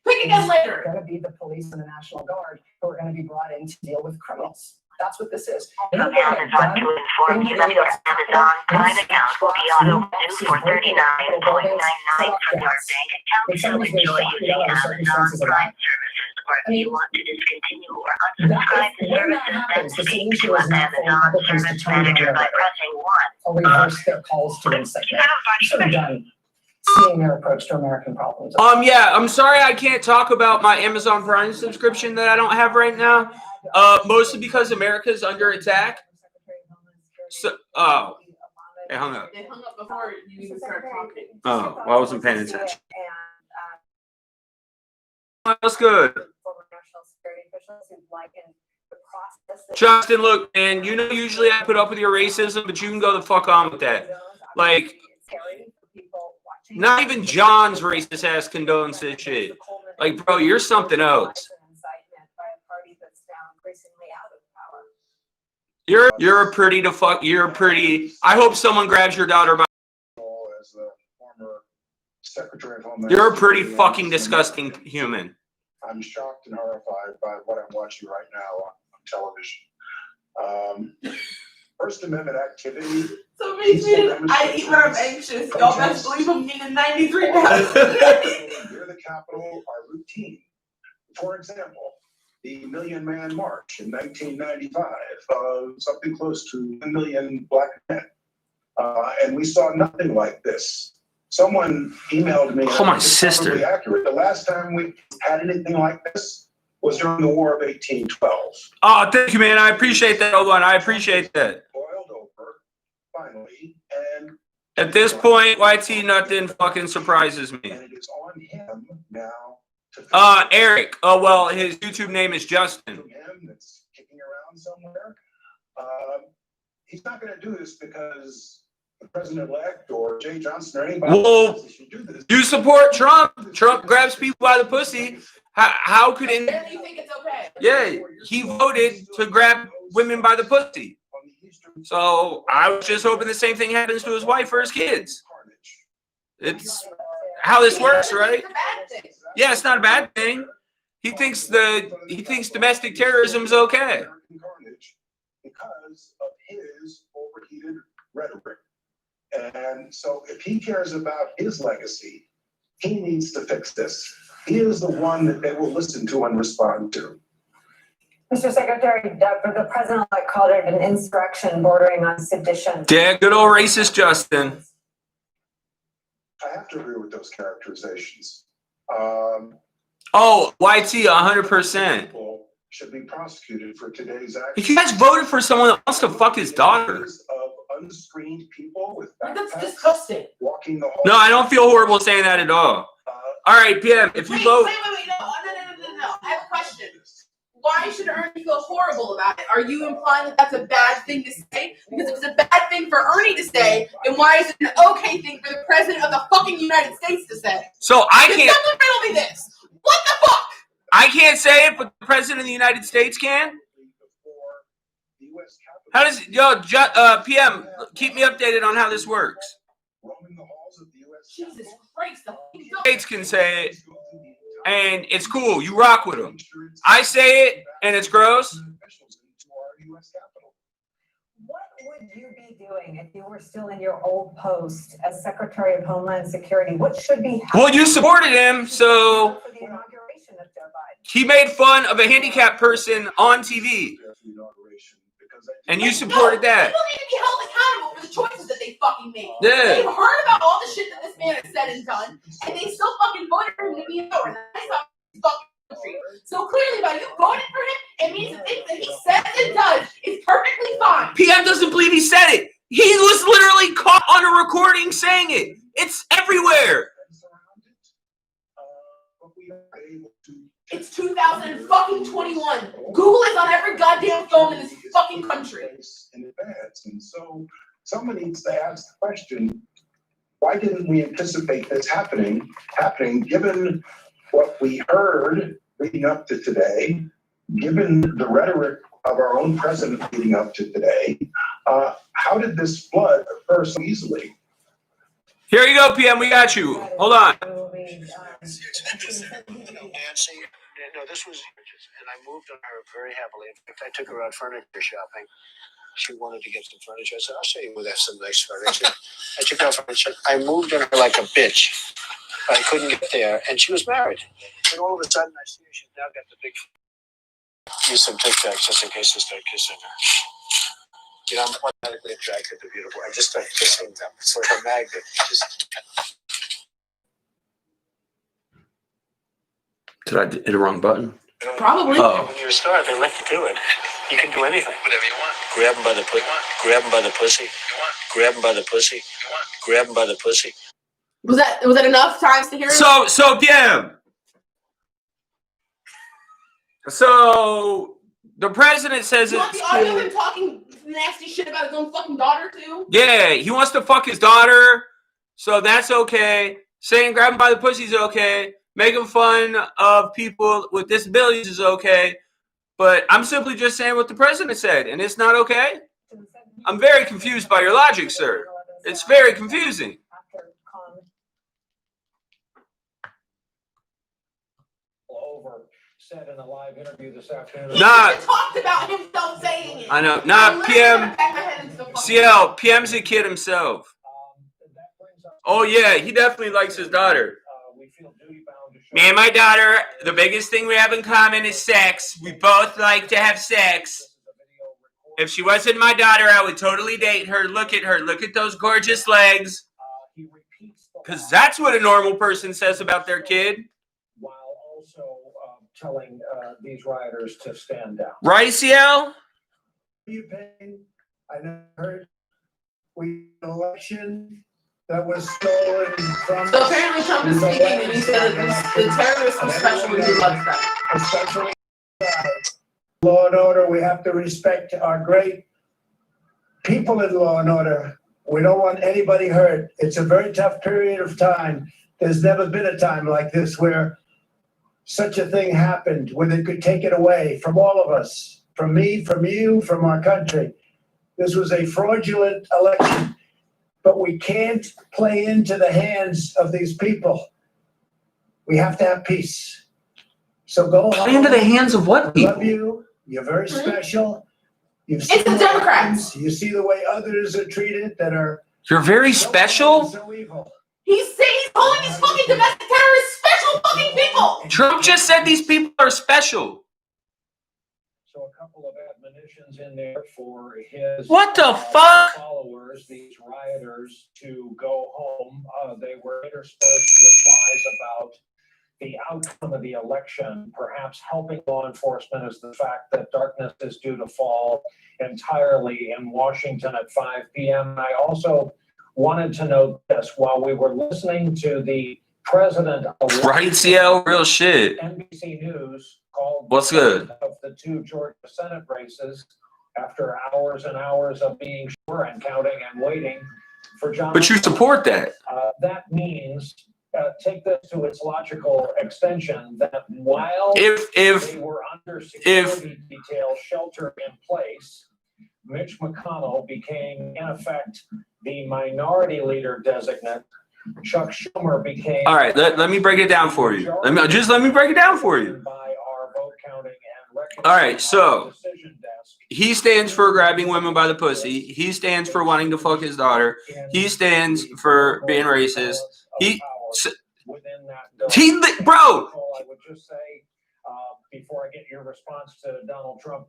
Pick again later. It's going to be the police and the National Guard who are going to be brought in to deal with criminals. That's what this is. Amazon want to inform you that your Amazon Prime account will be auto-renewed for $39.99 from your bank account, so enjoy using Amazon Prime services, or if you want to discontinue or unsubscribe to services, then speak to an Amazon Service Manager by pressing 1. Or reverse their calls to insect. So done. seeing their approach to American problems. Yeah, I'm sorry I can't talk about my Amazon Prime subscription that I don't have right now. Mostly because America's under attack. So, oh, they hung up. They hung up before you even started talking. Oh, well, I wasn't paying attention. That's good. Justin, look, man, you know usually I put up with your racism, but you can go the fuck on with that. Like, not even John's racist ass condones this shit. Like, bro, you're something else. You're a pretty to fuck. You're pretty. I hope someone grabs your daughter by. As a former Secretary of Homeland You're a pretty Security fucking and disgusting human. I'm shocked and horrified by what I'm watching right now on television. First Amendment activity. So it makes me, I eat when I'm anxious. Y'all best believe I'm getting 93 pounds. Near the Capitol are routine. For example, the Million Man March in 1995, something close to 1 million black men. And we saw nothing like this. Someone emailed me. Oh, my sister. Probably accurate. The last time we had anything like this was during the War of 1812. Oh, thank you, man. I appreciate that, Owen. I appreciate that. Boiled over, finally, and at this point, YT, nothing fucking surprises me. And it is on him now to Eric. Oh, well, his YouTube name is Justin. him that's kicking around somewhere. He's not going to do this because the president-elect or Jay Johnson or anybody else should do this. You support Trump. Trump grabs people by the pussy. How could it? Then you think it's okay? Yeah, he voted to grab women by the pussy. So I was just hoping the same thing happens to his wife or his kids. It's how this works, right? Yeah, it's not a bad thing. He thinks domestic terrorism is okay. Because of his overheated rhetoric. And so if he cares about his legacy, he needs to fix this. He is the one that they will listen to and respond to. Mr. Secretary, the president-elect called it an insurrection bordering on sedition. Yeah, good old racist Justin. I have to agree with those characterizations. Oh, YT, 100%. Should be prosecuted for today's action. If you guys voted for someone that wants to fuck his daughter. Of unscreened people with that's disgusting. Walking the No, I don't feel horrible saying that at all. All right, PM, if you vote. Wait, no, I have a question. Why should Ernie feel horrible about it? Are you implying that that's a bad thing to say? Because if it's a bad thing for Ernie to say, then why is it an okay thing for the president of the fucking United States to say? So I can't. Someone riddle me this. What the fuck? I can't say it, but the president of the United States can. How does PM keep me updated on how this works? Jesus Christ! States can say it, and it's cool. You rock with them. I say it, and it's gross. What would you be doing if you were still in your old post as Secretary of Homeland Security? What should be happening? Well, you supported him, so for the inauguration of Joe Biden? he made fun of a handicapped person on TV, and you supported that. People need to be held accountable for the choices that they fucking made. Yeah. They've heard about all the shit that this man has said and done, and they still fucking voted for him to be in power. That's not fucking country. So clearly, by you voting for him, it means the things that he says and does is perfectly fine. PM doesn't believe he said it. He was literally caught on a recording saying it. It's everywhere. It's 2021. Google is on every goddamn phone in this fucking country. In advance, and so someone needs to ask the question: why didn't we anticipate this happening? Given what we heard leading up to today, given the rhetoric of our own president leading up to today, how did this flood occur so easily? Here you go, PM. We got you. Hold on. Nancy, this was, and I moved on her very heavily. In fact, I took her out furniture shopping. She wanted to get some furniture. I said, I'll show you where there's some nice furniture. I took her out furniture. I moved on her like a bitch. I couldn't get there, and she was married. And all of a sudden, I see her. She's now got the big. Use some Tic Tacs just in case I start kissing her. I'm automatically attracted to beautiful. I just start kissing them. It's like a magnet. Did I hit the wrong button? Probably. Oh. When you're a star, they let you do it. You can do anything. Whatever you want. Grab him by the pussy. Grab him by the pussy. Grab him by the pussy. Grab him by the pussy. Was that enough times to hear it? So PM. So the president says You want it's the audio cool. of him talking nasty shit about his own fucking daughter too? Yeah, he wants to fuck his daughter, so that's okay. Saying grab him by the pussy is okay. Making fun of people with disabilities is okay. But I'm simply just saying what the president said, and it's not okay? I'm very confused by your logic, sir. It's very confusing. Over said in a live interview this afternoon. He talked about himself saying it. I know. Nah, PM. CL, PM's a kid himself. Oh, yeah, he definitely likes his daughter. Me and my daughter, the biggest thing we have in common is sex. We both like to have sex. If she wasn't my daughter, I would totally date her. Look at her. Look at those gorgeous legs. Because that's what a normal person says about their kid. While also telling these rioters to stand down. Right, CL? I never heard we election that was stolen from. So apparently Trump is speaking and he said that the terrorists were special and he loves them. Especially law and order, we have to respect our great people in law and order. We don't want anybody hurt. It's a very tough period of time. There's never been a time like this where such a thing happened, where they could take it away from all of us, from me, from you, from our country. This was a fraudulent election, but we can't play into the hands of these people. We have to have peace. So go play into the hands of what people? I love you. You're very special. You've It's the Democrats. You see the way others are treated that are. You're very special? So evil. He's calling these fucking domestic terrorists special fucking people. Trump just said these people are special. So a couple of admonitions in there for his What the fuck? followers, these rioters, to go home. They were interspersed with lies about the outcome of the election. Perhaps helping law enforcement is the fact that darkness is due to fall entirely in Washington at 5 p.m. I also wanted to note this while we were listening to the president of Right, CL? Real shit. NBC News called What's good? of the two Georgia Senate races after hours and hours of being sure and counting and waiting for John. But you support that. That means, take this to its logical extension, that while If they were under security detail shelter in place, Mitch McConnell became, in effect, the minority leader designate. Chuck Schumer became. All right, let me break it down for you. Let me break it down for you. By our vote counting and all right, so he stands for grabbing women by the pussy. He stands for wanting to fuck his daughter. He stands for being racist. Bro. I would just say, before I get your response to Donald Trump,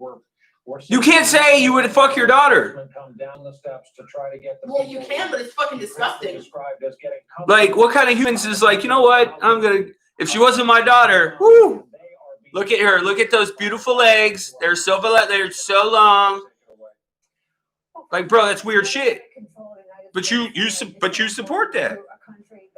you can't say you would fuck your daughter. Come down the steps to try to get the well, you can, but it's fucking disgusting. Described as getting like, what kind of humans is like, you know what? If she wasn't my daughter, whoo, look at her. Look at those beautiful legs. They're so long. Like, bro, that's weird shit. But you support that. A country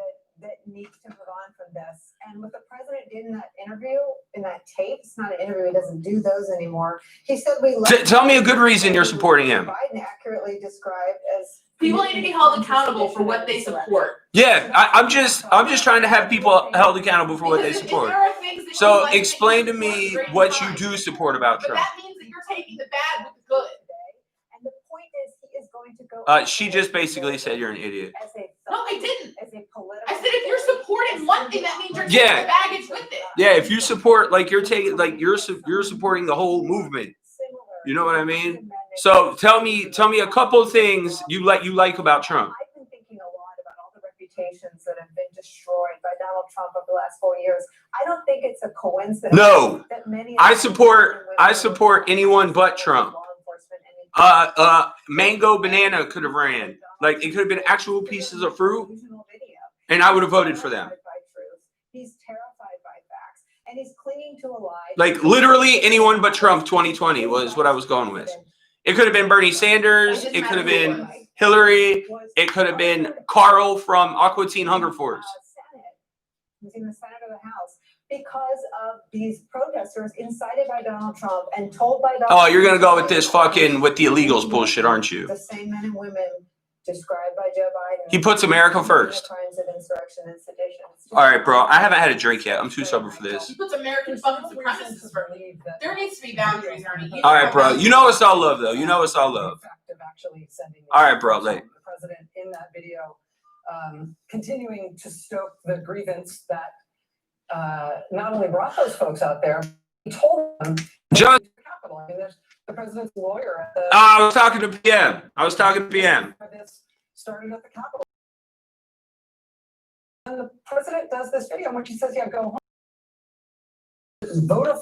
that needs to move on from this. And what the president did in that interview, in that tape, it's not an interview, he doesn't do those anymore. He said tell me a good reason you're supporting him. Biden accurately described as people need to be held accountable for what they support. Yeah, I'm just trying to have people held accountable for what they support. So explain to me what you do support about Trump. But that means that you're taking the bad with the good. And the point is, he is going to go. She just basically said you're an idiot. No, I didn't. As a political. I said if you're supporting one thing, that means you're taking the baggage with it. Yeah, if you support, like you're supporting the whole movement. You know what I mean? So tell me a couple of things you like about Trump. I've been thinking a lot about all the reputations that have been destroyed by Donald Trump over the last 4 years. I don't think it's a coincidence. No, that many I support anyone but Trump. Mango banana could have ran. Like, it could have been actual pieces of fruit, and I would have voted for them. He's terrified by facts, and he's to a lie. Like literally anyone but Trump 2020 was what I was going with. It could have been Bernie Sanders. It could have been Hillary. It could have been Carl from Aqua Teen Hunger Force. He's in the Senate or the House because of these protesters incited by Donald Trump and told by Donald Oh, you're going to go with this fucking with the illegals bullshit, aren't you? The same men and women described by Joe Biden. He puts America first. Crimes of insurrection and sedition. All right, bro. I haven't had a drink yet. I'm too sober for this. He puts American fucking supremacists first. There needs to be boundaries, Ernie. All right, bro. You know it's all love, though. You know it's all love. All right, bro. Late. The president in that video, continuing to stoke the grievance that not only brought those folks out there, he told them. Just. I mean, there's the president's lawyer at the. I was talking to PM. This started at the Capitol. And the president does this video in which he says, "Yeah, go home."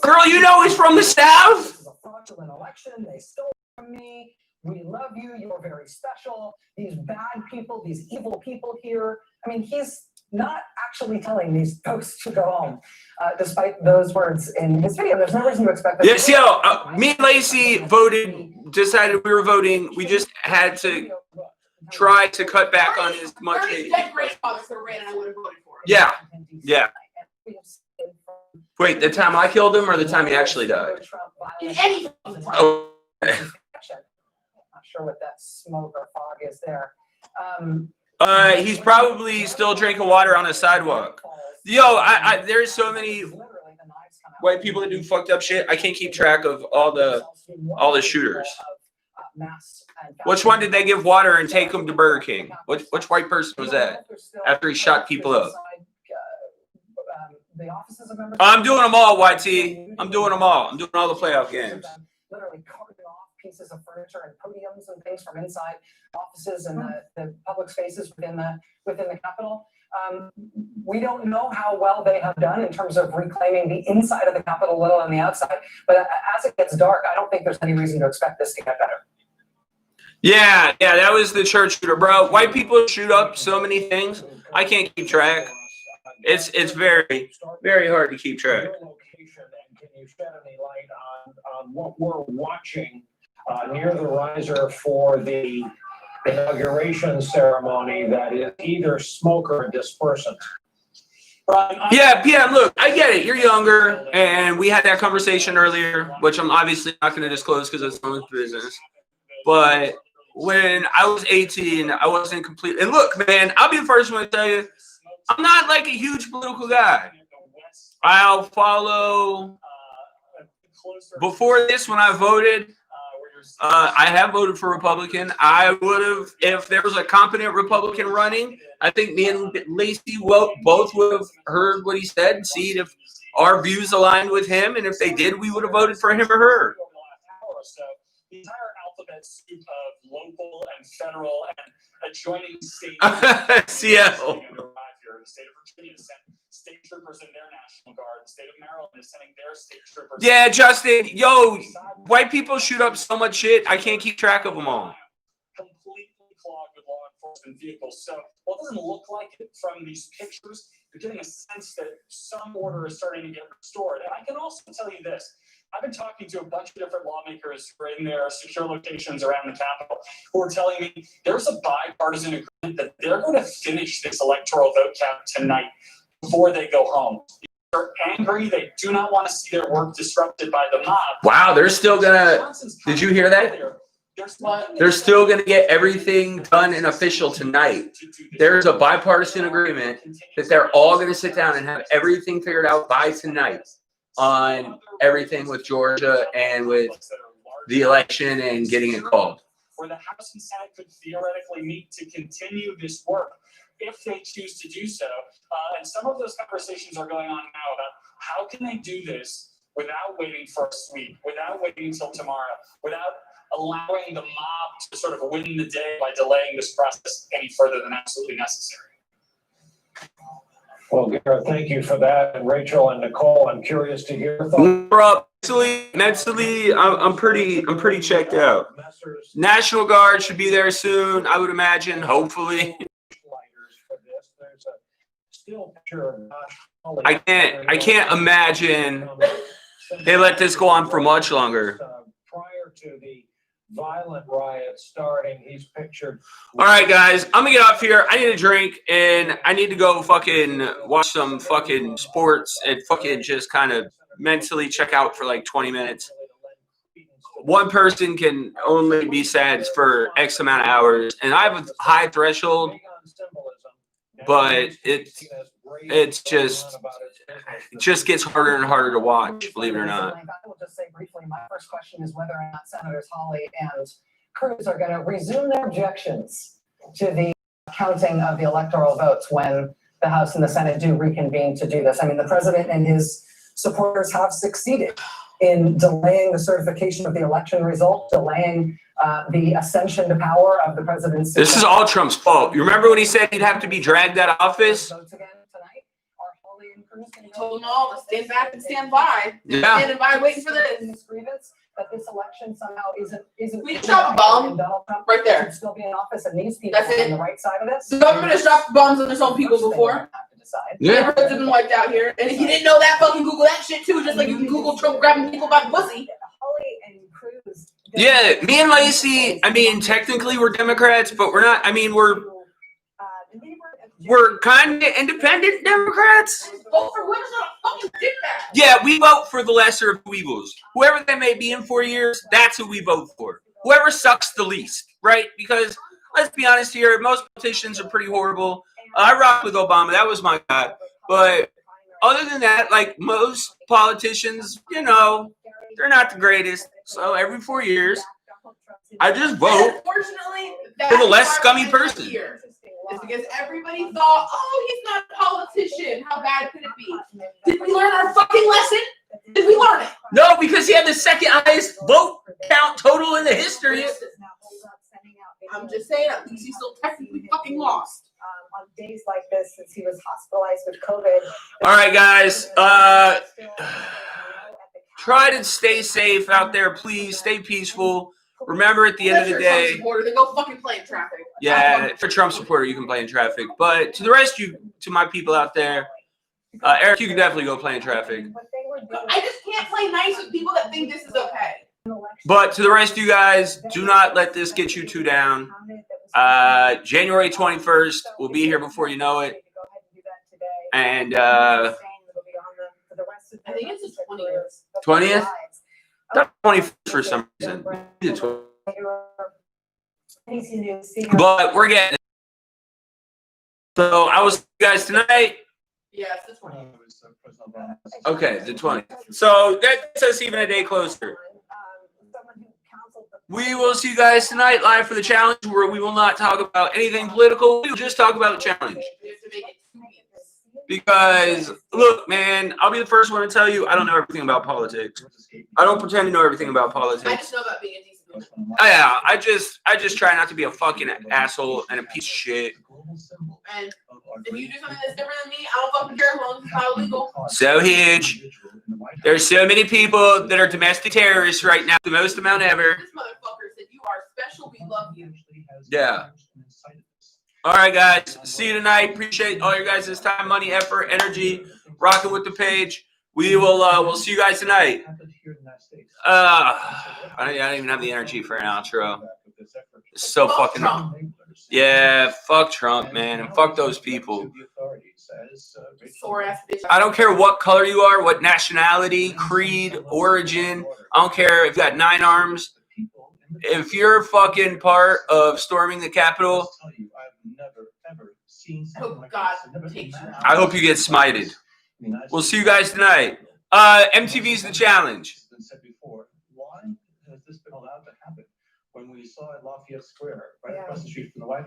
Girl, you know he's from the South. This is a fraudulent election. They stole from me. We love you. You're very special. These bad people, these evil people here. I mean, he's not actually telling these folks to go home, despite those words in his video. There's no reason to expect that. Yes, me and Lacey decided we were voting. We just had to try to cut back on as much. Yeah. Wait, the time I killed him or the time he actually died? Oh. Not sure what that smoke or fog is there. He's probably still drinking water on the sidewalk. Yo, there's so many white people that do fucked up shit. I can't keep track of all the shooters. Which one did they give water and take him to Burger King? Which white person was that after he shot people up? I'm doing them all, YT. I'm doing them all. I'm doing all the playoff games. Literally carving off pieces of furniture and podiums and things from inside offices and the public spaces within the Capitol. We don't know how well they have done in terms of reclaiming the inside of the Capitol, little on the outside. But as it gets dark, I don't think there's any reason to expect this to get better. Yeah, that was the church shooter, bro. White people shoot up so many things. I can't keep track. It's very, very hard to keep track. Can you shed any light on what we're watching near the riser for the inauguration ceremony that is either smoke or dispersant? Yeah, PM, look, I get it. You're younger, and we had that conversation earlier, which I'm obviously not going to disclose because it's someone's business. But when I was 18, I wasn't complete. And look, man, I'll be the first one to tell you, I'm not like a huge political guy. I'll follow. Before this, when I voted, I have voted for Republican. I would have, if there was a competent Republican running, I think me and Lacey both would have heard what he said and seen if our views aligned with him. And if they did, we would have voted for him or her. So the entire alphabet soup of local and federal and adjoining states. Seattle. The state of Virginia is sending state troopers in their National Guard. The state of Maryland is sending their state troopers. Yeah, Justin, yo, white people shoot up so much shit, I can't keep track of them all. Completely clogged with law enforcement vehicles. So while it doesn't look like it from these pictures, you're getting a sense that some order is starting to get restored. And I can also tell you this. I've been talking to a bunch of different lawmakers who are in their secure locations around the Capitol who are telling me there's a bipartisan agreement that they're going to finish this electoral vote count tonight before they go home. They're angry. They do not want to see their work disrupted by the mob. Wow, they're still gonna. Did you hear that? They're still gonna get everything done and official tonight. There's a bipartisan agreement that they're all gonna sit down and have everything figured out by tonight on everything with Georgia and with the election and getting it called. Where the House and Senate could theoretically meet to continue this work if they choose to do so. And some of those conversations are going on now about how can they do this without waiting for a sweep, without waiting until tomorrow, without allowing the mob to sort of win the day by delaying this process any further than absolutely necessary. Well, Garrett, thank you for that. And Rachel and Nicole, I'm curious to hear your thoughts. Mentally, I'm pretty checked out. National Guard should be there soon, I would imagine, hopefully. There's a still picture of Josh I can't imagine they let this go on for much longer. Prior to the violent riot starting, he's pictured. All right, guys, I'm gonna get off here. I need a drink and I need to go fucking watch some fucking sports and fucking just kind of mentally check out for like 20 minutes. One person can only be sad for X amount of hours, and I have a high threshold, but it just gets harder and harder to watch, believe it or not. I will just say briefly, my first question is whether or not Senators Hawley and Cruz are going to resume their objections to the counting of the electoral votes when the House and the Senate do reconvene to do this. I mean, the president and his supporters have succeeded in delaying the certification of the election result, delaying the ascension to power of the president's. This is all Trump's fault. You remember when he said he'd have to be dragged out of office? He told them all to stand back and stand by. Yeah. Standing by, waiting for this. Grievance that this election somehow isn't. We dropped a bomb right there. Should still be in office, and these people That's it. on the right side of this. The government has dropped bombs on its own people before. Yeah. Neighborhoods have been wiped out here. And if you didn't know that, fucking Google that shit too. Just like you can Google Trump grabbing people by the pussy. Yeah, me and Lacey, I mean, technically we're Democrats, but we're not. I mean, we're kind of independent Democrats. Vote for whoever's gonna fucking do that. Yeah, we vote for the lesser of two evils. Whoever they may be in 4 years, that's who we vote for. Whoever sucks the least, right? Because let's be honest here, most politicians are pretty horrible. I rocked with Obama. That was my guy. But other than that, like most politicians, you know, they're not the greatest. So every 4 years, I just vote Unfortunately, for the less scummy person. Here is because everybody thought, oh, he's not a politician. How bad could it be? Did we learn our fucking lesson? Did we learn it? No, because he had the second highest vote count total in the history. I'm just saying, at least he still technically fucking lost. On days like this, since he was hospitalized with COVID. All right, guys. Try to stay safe out there, please. Stay peaceful. Remember, at the end of the day, Then go fucking play in traffic. yeah, for Trump supporter, you can play in traffic. But to the rest of you, to my people out there, Eric, you can definitely go play in traffic. I just can't play nice with people that think this is okay. But to the rest of you guys, do not let this get you too down. January 21st, we'll be here before you know it. And I think it's the 20th. 20th? Not 21st for some reason. But we're getting it. So I will see you guys tonight. Yes, it's 20th. Okay, the 20th. So that gets us even a day closer. We will see you guys tonight live for the challenge, where we will not talk about anything political. We will just talk about the challenge. Because, look, man, I'll be the first one to tell you, I don't know everything about politics. I don't pretend to know everything about politics. I just know about being a decent person. Yeah, I just try not to be a fucking asshole and a piece of shit. And if you do something that's different than me, I don't fucking care as long as it's not illegal. So huge. There's so many people that are domestic terrorists right now, the most amount ever. This motherfucker said you are special, we love you. Yeah. All right, guys. See you tonight. Appreciate all your guys' time, money, effort, energy, rocking with the page. We will we'll see you guys tonight. I don't even have the energy for an outro. It's so fucking yeah, fuck Trump, man, and fuck those people. Sore ass bitch. I don't care what color you are, what nationality, creed, origin. I don't care if you got 9 arms. If you're fucking part of storming the Capitol, Oh God, takes you out. I hope you get smited. We'll see you guys tonight. MTV's The Challenge. Why has this been allowed to happen when we saw at Lafayette Square, right across the street from the White House?